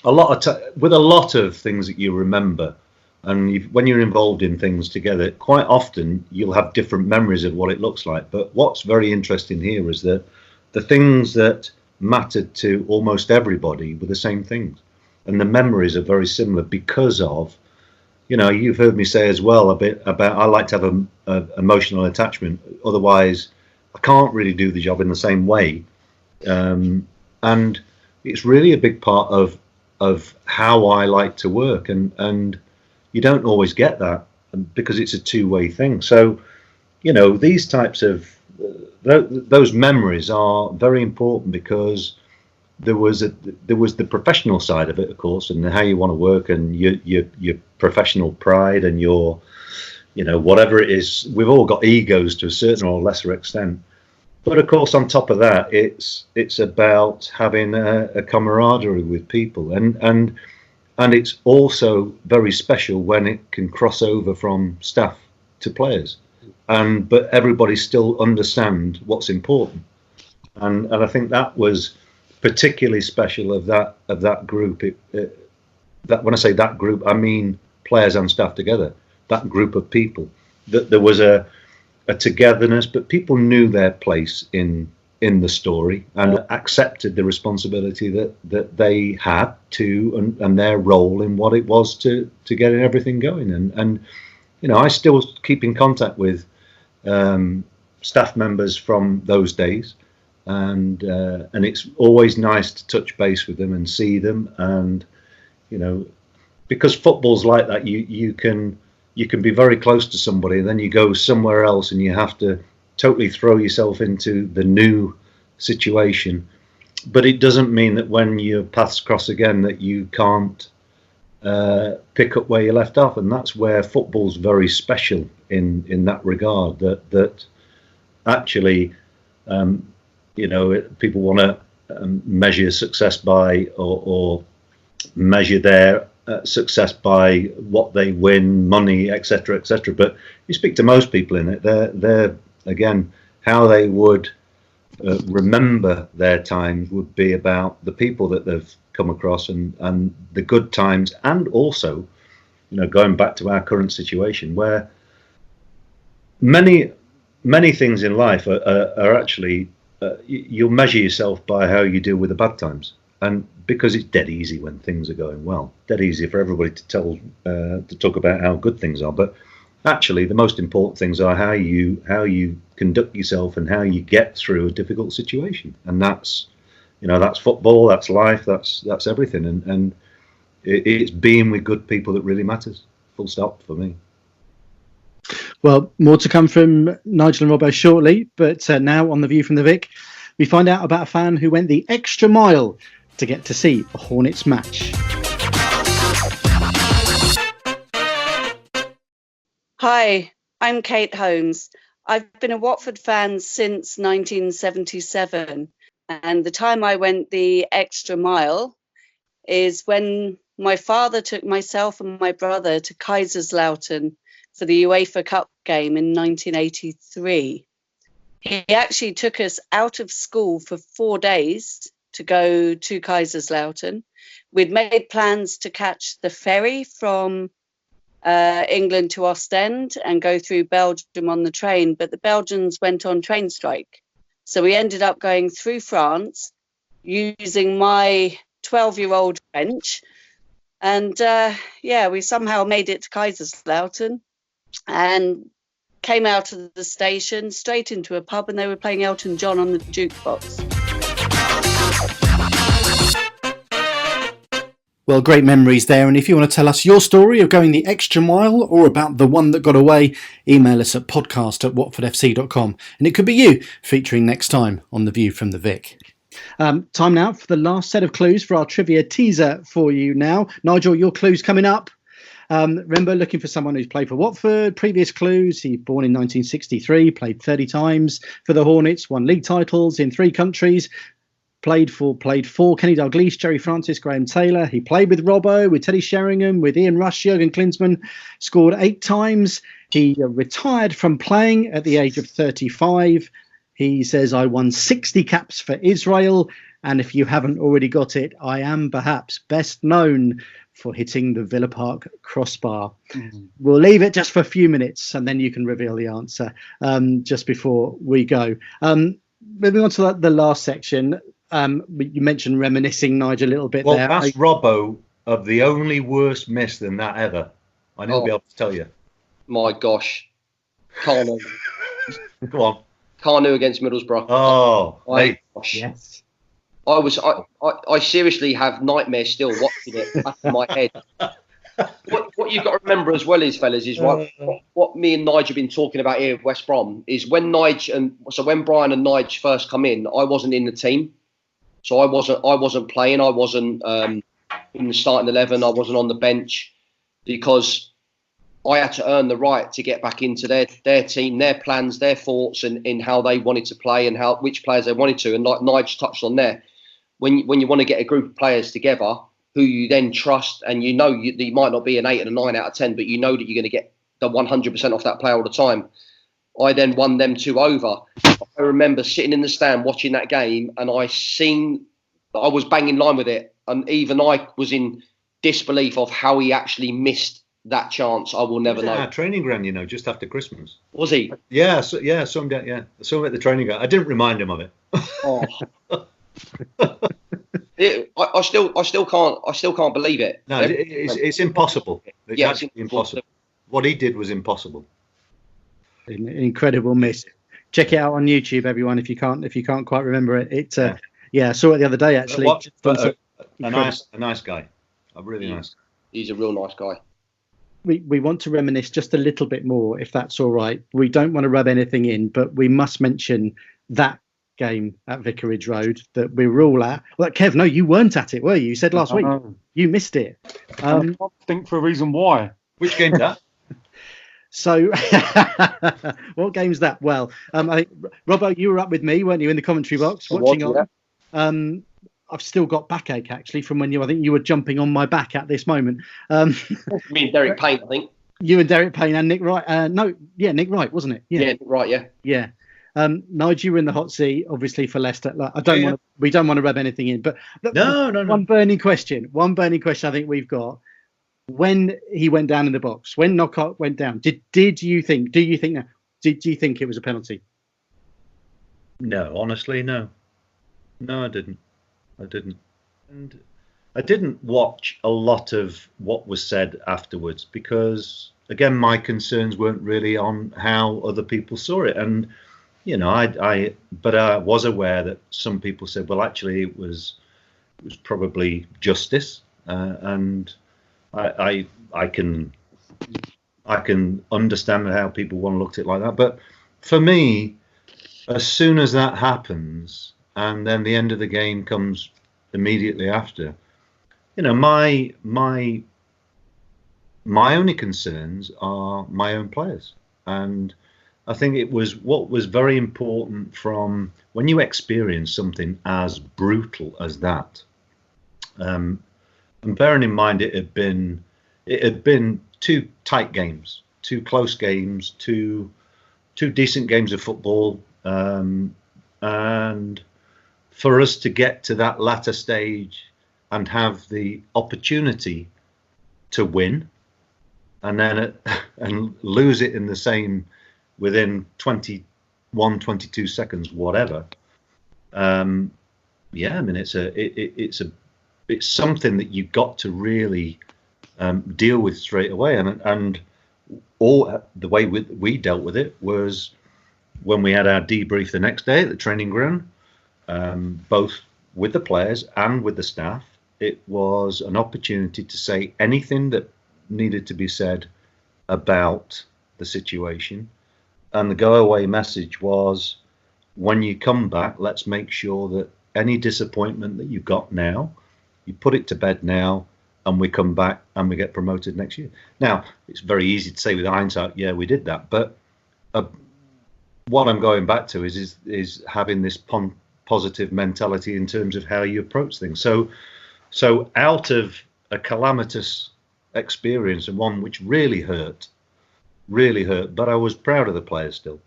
a lot of things that you remember, and when you're involved in things together, quite often you'll have different memories of what it looks like. But what's very interesting here is that the things that mattered to almost everybody were the same things, and the memories are very similar because of, you've heard me say as well a bit about I like to have an emotional attachment. Otherwise, I can't really do the job in the same way, and it's really a big part of how I like to work, and you don't always get that because it's a two-way thing. So, these types of those memories are very important, because there was the professional side of it, of course, and how you want to work, and your professional pride, and your whatever it is. We've all got egos to a certain or lesser extent, but of course on top of that, it's about having a camaraderie with people, and it's also very special when it can cross over from staff to players, but everybody still understand what's important, and I think that was particularly special of that group. That when I say that group, I mean players and staff together. That group of people, that there was a togetherness, but people knew their place in in the story and accepted the responsibility that they had to and their role in what it was to getting everything going. And I still keep in contact with staff members from those days, and it's always nice to touch base with them and see them. And because football's like that, you can be very close to somebody, and then you go somewhere else and you have to totally throw yourself into the new situation. But it doesn't mean that when your paths cross again that you can't pick up where you left off. And that's where football's very special in that regard, that actually people want to measure success by or measure their success by what they win, money, etc., etc. But you speak to most people in it, they're again, how they would remember their times would be about the people that they've come across and the good times, and also, going back to our current situation, where many things in life are actually you'll measure yourself by how you deal with the bad times, and because it's dead easy when things are going well, dead easy for everybody to talk about how good things are, but actually the most important things are how you conduct yourself and how you get through a difficult situation. And that's football, that's life, that's everything, and it's being with good people that really matters, full stop for me. Well, more to come from Nigel and Robbo shortly, but now on The View from the Vic, we find out about a fan who went the extra mile to get to see a Hornets match. Hi, I'm Kate Holmes. I've been a Watford fan since 1977, and the time I went the extra mile is when my father took myself and my brother to Kaiserslautern for the UEFA Cup game in 1983. He actually took us out of school for 4 days to go to Kaiserslautern. We'd made plans to catch the ferry from England to Ostend and go through Belgium on the train, but the Belgians went on train strike. So we ended up going through France using my 12-year-old French. And we somehow made it to Kaiserslautern and came out of the station straight into a pub, and they were playing Elton John on the jukebox. Well, great memories there. And if you want to tell us your story of going the extra mile or about the one that got away, email us at podcast@watfordfc.com. And it could be you featuring next time on The View from the Vic. Time now for the last set of clues for our trivia teaser for you now. Nigel, your clues coming up. Remember, looking for someone who's played for Watford. Previous clues: he born in 1963, played 30 times for the Hornets, won league titles in 3 countries. Played for Kenny Dalglish, Jerry Francis, Graham Taylor. He played with Robbo, with Teddy Sheringham, with Ian Rush, Jurgen Klinsmann. Scored 8 times. He retired from playing at the age of 35. He says, I won 60 caps for Israel. And if you haven't already got it, I am perhaps best known for hitting the Villa Park crossbar. Mm-hmm. We'll leave it just for a few minutes and then you can reveal the answer just before we go. Moving on to the last section. You mentioned reminiscing, Nigel, a little bit there. Well, ask Robbo of the only worse miss than that ever. I know he'll be able to tell you. My gosh. Carnu. Go on. Carnu against Middlesbrough. Oh, my gosh. Yes. I seriously have nightmares still watching it back in my head. What you've got to remember as well is, fellas, is what me and Nigel have been talking about here at West Brom is when when Brian and Nigel first come in, I wasn't in the team. So I wasn't playing. I wasn't in the starting 11. I wasn't on the bench because I had to earn the right to get back into their team, their plans, their thoughts, and in how they wanted to play and which players they wanted to. And like Nigel touched on there, when you want to get a group of players together who you then trust, and you might not be an 8 and a 9 out of 10, but you know that you're going to get the 100% off that player all the time. I then won them 2 over. I remember sitting in the stand watching that game, and I was banging line with it, and even I was in disbelief of how he actually missed that chance, I will never He was know. at our training ground, just after Christmas. Was he? Yeah, saw him down. Yeah, I saw him at the training ground. I didn't remind him of it. Oh. I still can't believe it. No, it's impossible. It's Yeah, actually impossible. What he did was impossible. An incredible miss. Check it out on YouTube, everyone. If you can't quite remember it, I saw it the other day actually. A nice guy, a really nice guy. He's a real nice guy. We want to reminisce just a little bit more, if that's all right. We don't want to rub anything in, but we must mention that game at Vicarage Road that we were all at. Well, Kev, no, you weren't at it, were you? You said last week you missed it. I think for a reason why. Which game's that? So, what game's that? Well, I think Robbo, you were up with me, weren't you, in the commentary box watching on? Yeah. I've still got backache actually from when I think you were jumping on my back at this moment. Me and Derek Payne, I think. You and Derek Payne and Nick Wright. Nick Wright, wasn't it? Yeah, Nick Wright, yeah. Yeah. Nigel, you were in the hot seat, obviously for Leicester. We don't want to rub anything in, but no. One burning question I think we've got. When he went down in the box, when Knockout went down, do you think it was a penalty? No, honestly, no. No, I didn't. And I didn't watch a lot of what was said afterwards because, again, my concerns weren't really on how other people saw it. And, but I was aware that some people said, well, actually, it was probably justice. And I can understand how people want to look at it like that. But for me, as soon as that happens, and then the end of the game comes immediately after, my only concerns are my own players. And I think it was what was very important from when you experience something as brutal as that. And bearing in mind it had been two tight games, two close games, two decent games of football, and for us to get to that latter stage and have the opportunity to win and then and lose it in the same within 21, 22 seconds, whatever. It's something that you got to really deal with straight away, and all the way we dealt with it was when we had our debrief the next day at the training ground, both with the players and with the staff. It was an opportunity to say anything that needed to be said about the situation, and the go-away message was, when you come back, let's make sure that any disappointment that you've got now, you put it to bed now, and we come back and we get promoted next year. Now, it's very easy to say with hindsight, yeah, we did that. But what I'm going back to is having this positive mentality in terms of how you approach things. So out of a calamitous experience and one which really hurt, but I was proud of the players still.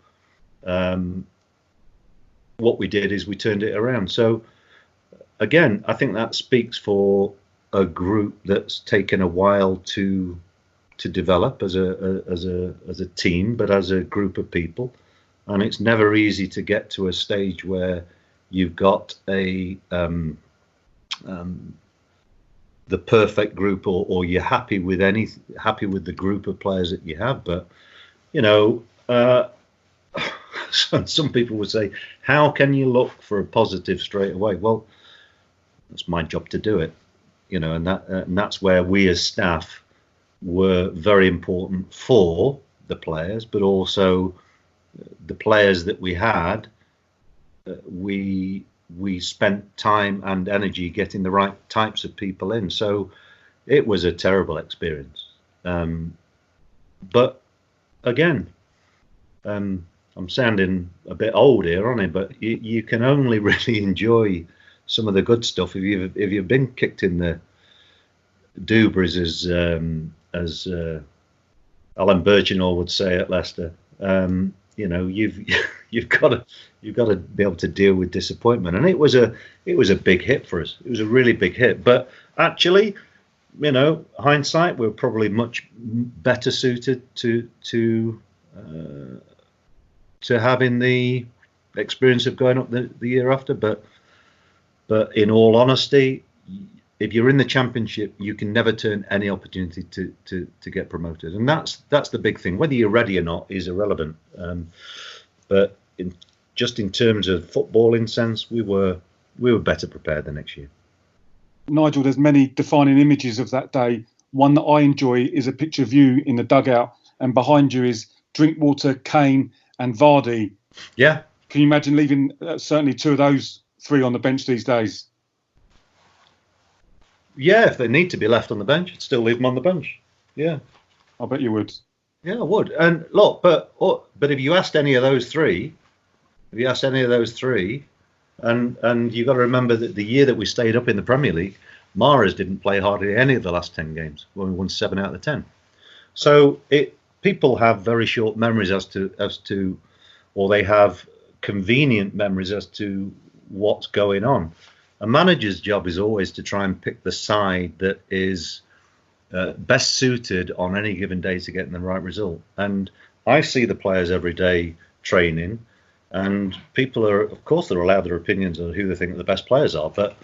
What we did is we turned it around. So again, I think that speaks for a group that's taken a while to develop as a team, but as a group of people, and it's never easy to get to a stage where you've got the perfect group, or you're happy with the group of players that you have. But some people would say, how can you look for a positive straight away? Well, that's my job to do it, and that's where we as staff were very important for the players, but also the players that we had. We spent time and energy getting the right types of people in. So it was a terrible experience. But again, I'm sounding a bit old here, aren't I? But you can only really enjoy some of the good stuff if you've been kicked in the doobries, as Alan Birchinall would say at Leicester. You've got to be able to deal with disappointment, and it was a big hit for us. It was a really big hit. But actually, hindsight, we're probably much better suited to having the experience of going up the year after. But in all honesty, if you're in the Championship, you can never turn any opportunity to get promoted, and that's the big thing. Whether you're ready or not is irrelevant. But in terms of footballing sense, we were better prepared the next year. Nigel, there's many defining images of that day. One that I enjoy is a picture of you in the dugout, and behind you is Drinkwater, Kane, and Vardy. Yeah. Can you imagine leaving certainly two of those three on the bench these days? Yeah, if they need to be left on the bench, I'd still leave them on the bench. Yeah. I bet you would. Yeah, I would. And look, but if you asked any of those three, and you've got to remember that the year that we stayed up in the Premier League, Mahrez didn't play hardly any of the last 10 games when we won 7 out of the 10. So people have very short memories as to, or they have convenient memories as to what's going on. A manager's job is always to try and pick the side that is best suited on any given day to getting the right result. And I see the players every day training, and people are, of course, they're allowed their opinions on who they think the best players are. But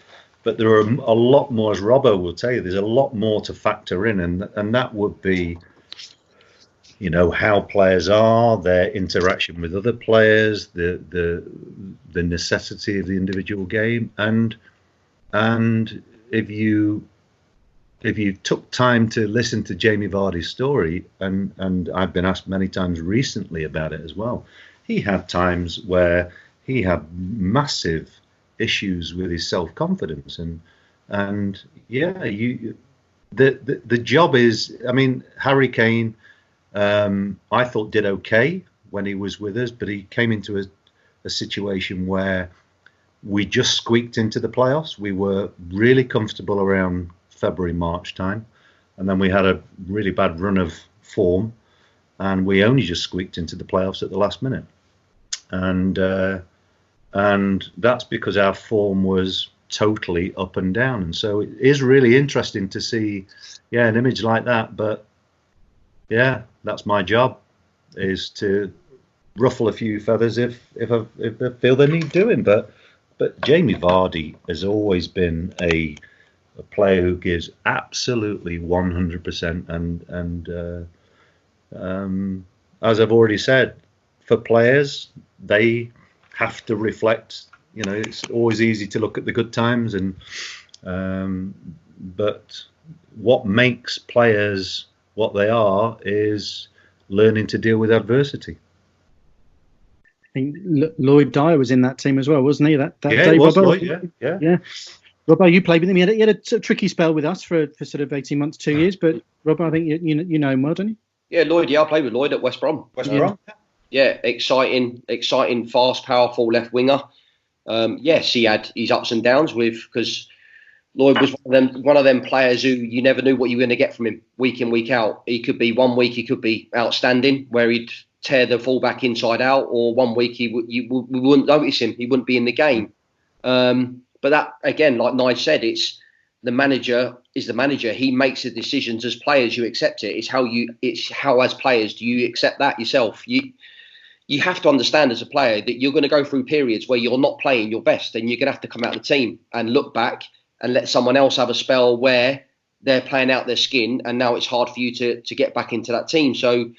there are a lot more, as Robbo will tell you, there's a lot more to factor in, and that would be, how players are, their interaction with other players, the necessity of the individual game, and if you took time to listen to Jamie Vardy's story, and I've been asked many times recently about it as well, he had times where he had massive issues with his self-confidence, and the job is, Harry Kane, I thought did okay when he was with us, but he came into a situation where we just squeaked into the playoffs. We were really comfortable around February, March time, and then we had a really bad run of form, and we only just squeaked into the playoffs at the last minute. And that's because our form was totally up and down. And so it is really interesting to see, an image like that. But yeah, that's my job, is to ruffle a few feathers if I feel they need doing. But Jamie Vardy has always been a player who gives absolutely 100%. And as I've already said, for players, they have to reflect. It's always easy to look at the good times, but what makes players what they are is learning to deal with adversity. I think Lloyd Dyer was in that team as well, wasn't he? That day, it was Robbo? Lloyd, yeah. Robbo, you played with him. He had a sort of tricky spell with us for sort of 18 months, 2 years. But Robbo, I think you know him well, don't you? Yeah, Lloyd. Yeah, I played with Lloyd at West Brom. Brom. Yeah, exciting, fast, powerful left winger. Yes, he had his ups and downs because Lloyd was one of them players who you never knew what you were going to get from him week in, week out. He could be one week he could be outstanding, where he'd tear the fullback inside out, or one week we wouldn't notice him. He wouldn't be in the game. But that, again, like Nigel said, it's the manager is the manager. He makes the decisions. As players, you accept it. It's how as players do you accept that yourself. You have to understand as a player that you're going to go through periods where you're not playing your best, and you're going to have to come out of the team and look back and let someone else have a spell where they're playing out their skin, and now it's hard for you to get back into that team. So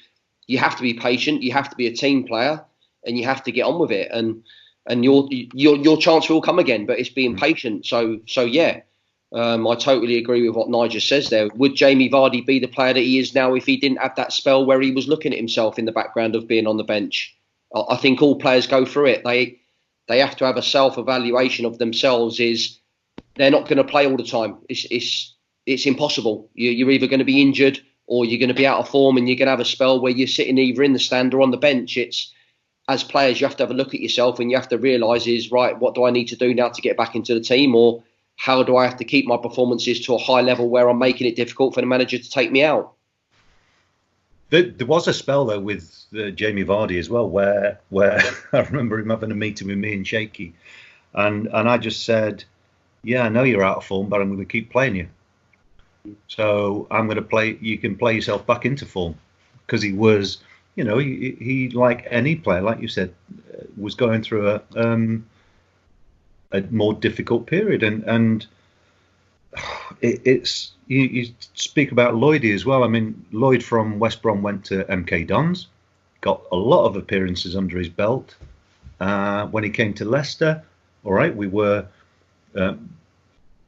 you have to be patient. You have to be a team player, and you have to get on with it. And your chance will come again, but it's being patient. So yeah, I totally agree with what Nigel says there. Would Jamie Vardy be the player that he is now if he didn't have that spell where he was looking at himself in the background of being on the bench? I think all players go through it. They have to have a self-evaluation of themselves. Is they're not going to play all the time. It's impossible. You're either going to be injured or you're going to be out of form, and you're going to have a spell where you're sitting either in the stand or on the bench. As players, you have to have a look at yourself, and you have to realise right, what do I need to do now to get back into the team, or how do I have to keep my performances to a high level where I'm making it difficult for the manager to take me out? There was a spell though with Jamie Vardy as well, where I remember him having a meeting with me and Shaky, and I just said, "Yeah, I know you're out of form, but I'm going to keep playing you." So I'm going to play. You can play yourself back into form, because he was, he like any player, like you said, was going through a more difficult period, and it's you speak about Lloydie as well. I mean, Lloyd from West Brom went to MK Dons, got a lot of appearances under his belt. When he came to Leicester, all right, we were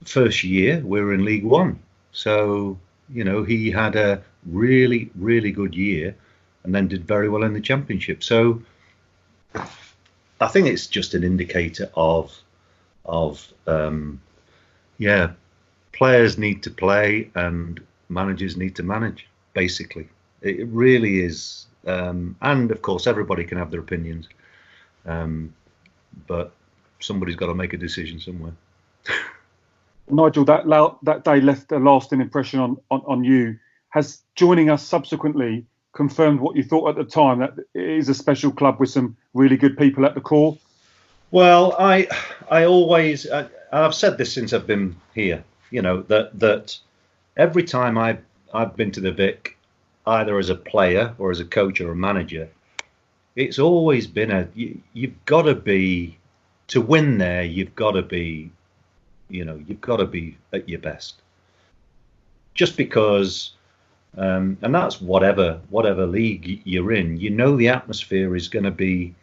first year we were in League One, so he had a really, really good year, and then did very well in the Championship. So I think it's just an indicator of players need to play and managers need to manage. Basically, it really is. And of course, everybody can have their opinions, but somebody's got to make a decision somewhere. Nigel, that day left a lasting impression on you. Has joining us subsequently confirmed what you thought at the time, that it is a special club with some really good people at the core? Well, I always, I've said this since I've been here, that every time I've been to the Vic, either as a player or as a coach or a manager, it's always been you've got to be, to win there, you've got to be at your best. Just because, and that's whatever league you're in, the atmosphere is going to be,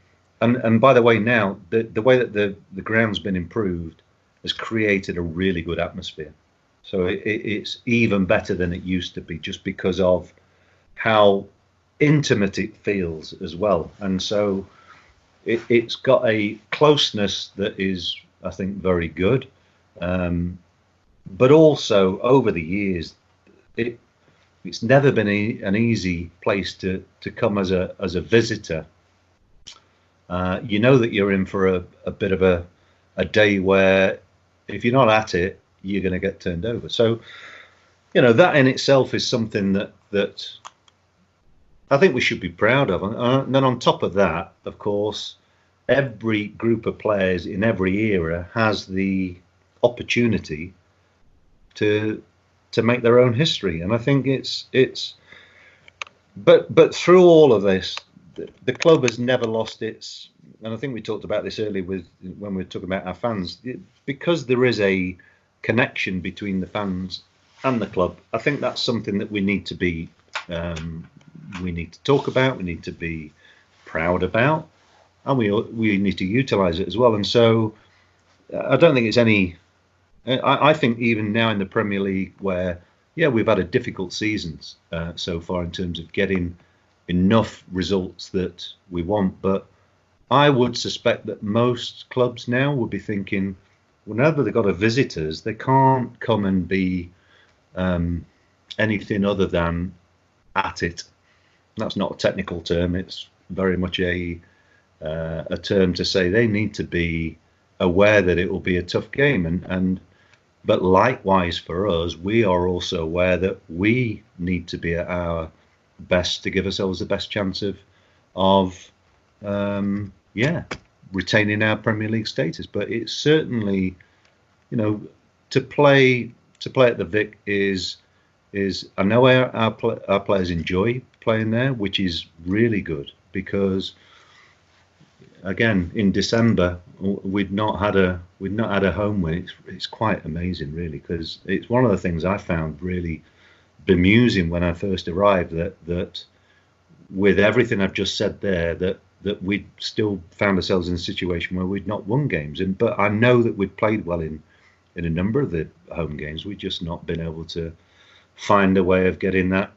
and by the way, now the way that the ground's been improved has created a really good atmosphere. So it's even better than it used to be, just because of how intimate it feels as well. And so it's got a closeness that is, I think, very good. But also over the years, it's never been an easy place to come as a visitor. That you're in for a bit of a day where, if you're not at it, you're going to get turned over. So, that in itself is something that I think we should be proud of. And then on top of that, of course, every group of players in every era has the opportunity to make their own history. And I think but through all of this, the club has never lost its, and I think we talked about this earlier when we were talking about our fans, because there is a connection between the fans and the club. I think that's something that we need to be, we need to talk about, we need to be proud about, and we need to utilise it as well. And so I don't think it's any, I think even now in the Premier League, where, we've had a difficult seasons so far in terms of getting enough results that we want, but I would suspect that most clubs now would be thinking, whenever they've got a visitors, they can't come and be anything other than at it. That's not a technical term. It's very much a term to say they need to be aware that it will be a tough game. But likewise for us, we are also aware that we need to be at our best to give ourselves the best chance of retaining our Premier League status. But it's certainly, to play at the Vic is I know our players enjoy playing there, which is really good, because again in December we'd not had a home win. It's quite amazing, really, because it's one of the things I found really bemusing when I first arrived, that with everything I've just said there, that we'd still found ourselves in a situation where we'd not won games. But I know that we'd played well in a number of the home games. We'd just not been able to find a way of getting that.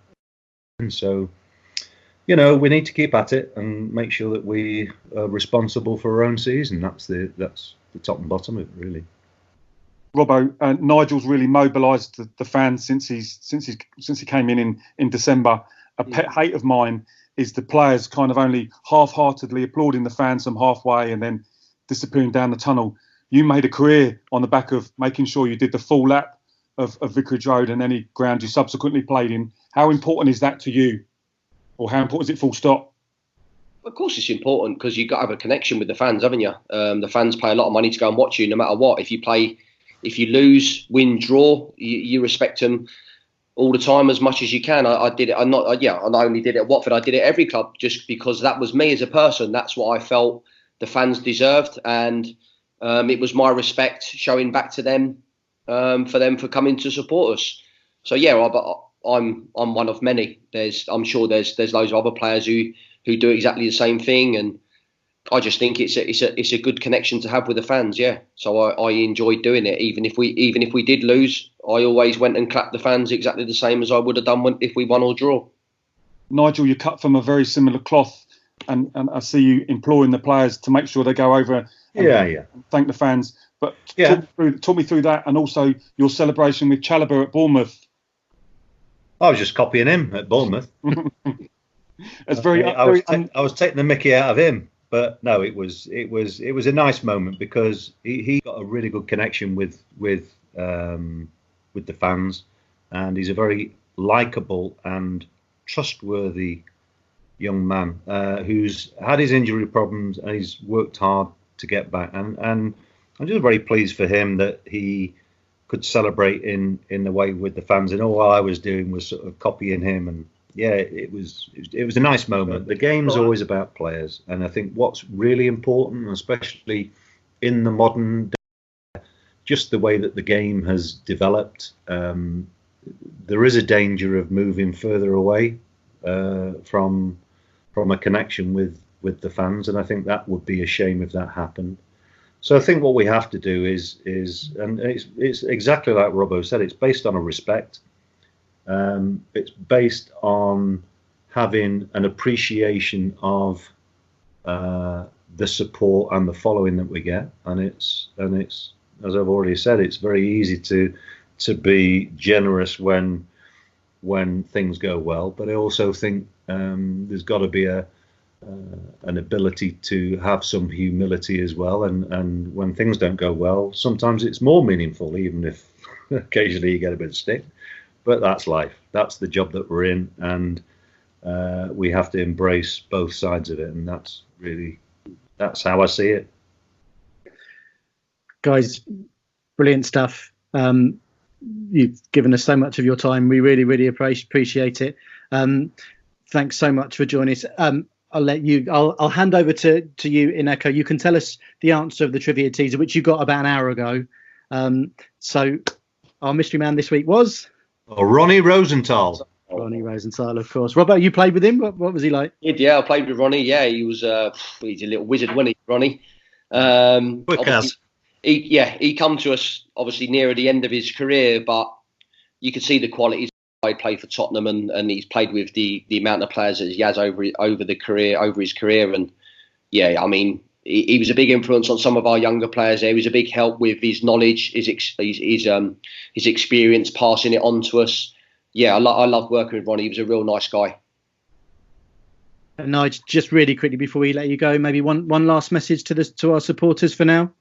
And so, we need to keep at it and make sure that we are responsible for our own season. That's the top and bottom of it, really. Robbo, Nigel's really mobilised the fans since he came in December. A pet hate of mine is the players kind of only half-heartedly applauding the fans from halfway and then disappearing down the tunnel. You made a career on the back of making sure you did the full lap of Vicarage Road and any ground you subsequently played in. How important is that to you? Or how important is it full stop? Of course it's important, because you've got to have a connection with the fans, haven't you? The fans pay a lot of money to go and watch you no matter what. If you lose, win, draw, you respect them all the time as much as you can. I did it. I not only did it at Watford, I did it at every club just because that was me as a person. That's what I felt the fans deserved, and it was my respect showing back to them for coming to support us. So yeah, I'm one of many. I'm sure there's loads of other players who do exactly the same thing, and I just think it's a good connection to have with the fans. Yeah, so I enjoyed doing it. Even if we did lose, I always went and clapped the fans exactly the same as I would have done if we won or draw. Nigel, you cut from a very similar cloth, and I see you imploring the players to make sure they go over and thank the fans. But talk me through that, and also your celebration with Chalobah at Bournemouth. I was just copying him at Bournemouth. It's I was taking the mickey out of him. But no, it was a nice moment because he got a really good connection with the fans, and he's a very likable and trustworthy young man who's had his injury problems and he's worked hard to get back. And I'm just very pleased for him that he could celebrate in the way with the fans. And all I was doing was sort of copying him. And yeah, it was a nice moment. The game's always about players, and I think what's really important, especially in the modern day, just the way that the game has developed, there is a danger of moving further away from a connection with the fans, and I think that would be a shame if that happened. So I think what we have to do is and it's exactly like Robbo said, it's based on a respect. It's based on having an appreciation of the support and the following that we get, and it's as I've already said, it's very easy to be generous when things go well, but I also think there's got to be an ability to have some humility as well, and when things don't go well, sometimes it's more meaningful, even if occasionally you get a bit of stick. But that's life. That's the job that we're in, and we have to embrace both sides of it, and that's how I see it. Guys, brilliant stuff. You've given us so much of your time. We really, really appreciate it. Thanks so much for joining us. I'll hand over to you, Ineko. You can tell us the answer of the trivia teaser, which you got about an hour ago. So our mystery man this week was Ronnie Rosenthal. Ronnie Rosenthal, of course. Robert, you played with him. What was he like? Yeah, I played with Ronnie. Yeah, he was he's a little wizard, wasn't he, Ronnie? Quick as. He come to us obviously nearer the end of his career, but you could see the qualities. He played for Tottenham, and he's played with the amount of players that he has over his career, and yeah, I mean, he was a big influence on some of our younger players there. He was a big help with his knowledge, his experience, passing it on to us. Yeah, I love working with Ronnie. He was a real nice guy. And Nigel, just really quickly before we let you go, maybe one last message to our supporters for now.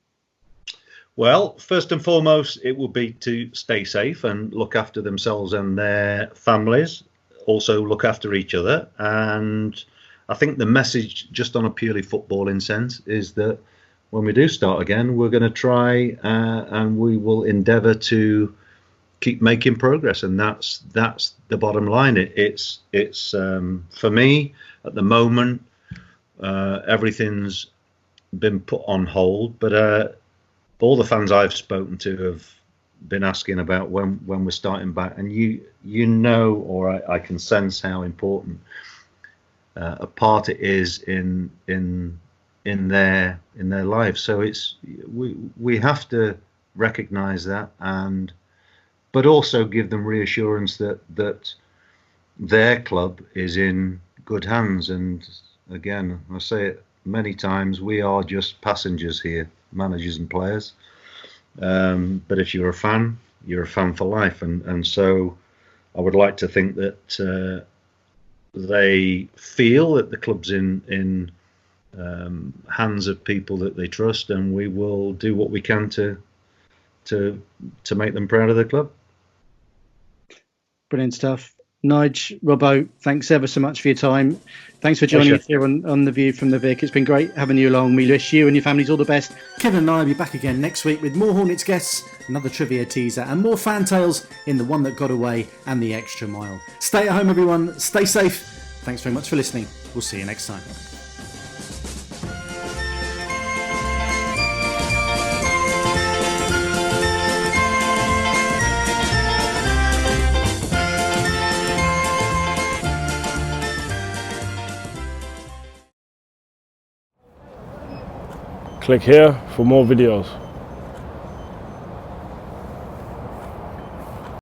Well, first and foremost, it will be to stay safe and look after themselves and their families. Also look after each other. And I think the message, just on a purely footballing sense, is that when we do start again, we're going to try and we will endeavour to keep making progress. And that's the bottom line. It's for me at the moment, everything's been put on hold, but all the fans I've spoken to have been asking about when we're starting back, and you know, or I can sense how important a part it is in their lives. So we have to recognise that, but also give them reassurance that their club is in good hands. And again, I say it many times, we are just passengers here, managers and players. But if you're a fan for life, and so I would like to think that they feel that the club's in hands of people that they trust, and we will do what we can to make them proud of the club. Brilliant stuff. Nige, Robbo, thanks ever so much for your time. Thanks for joining us here on The View from the Vic. It's been great having you along. We wish you and your families all the best. Kevin and I will be back again next week with more Hornets guests, another trivia teaser, and more fan tales in The One That Got Away and The Extra Mile. Stay at home, everyone. Stay safe. Thanks very much for listening. We'll see you next time. Click here for more videos.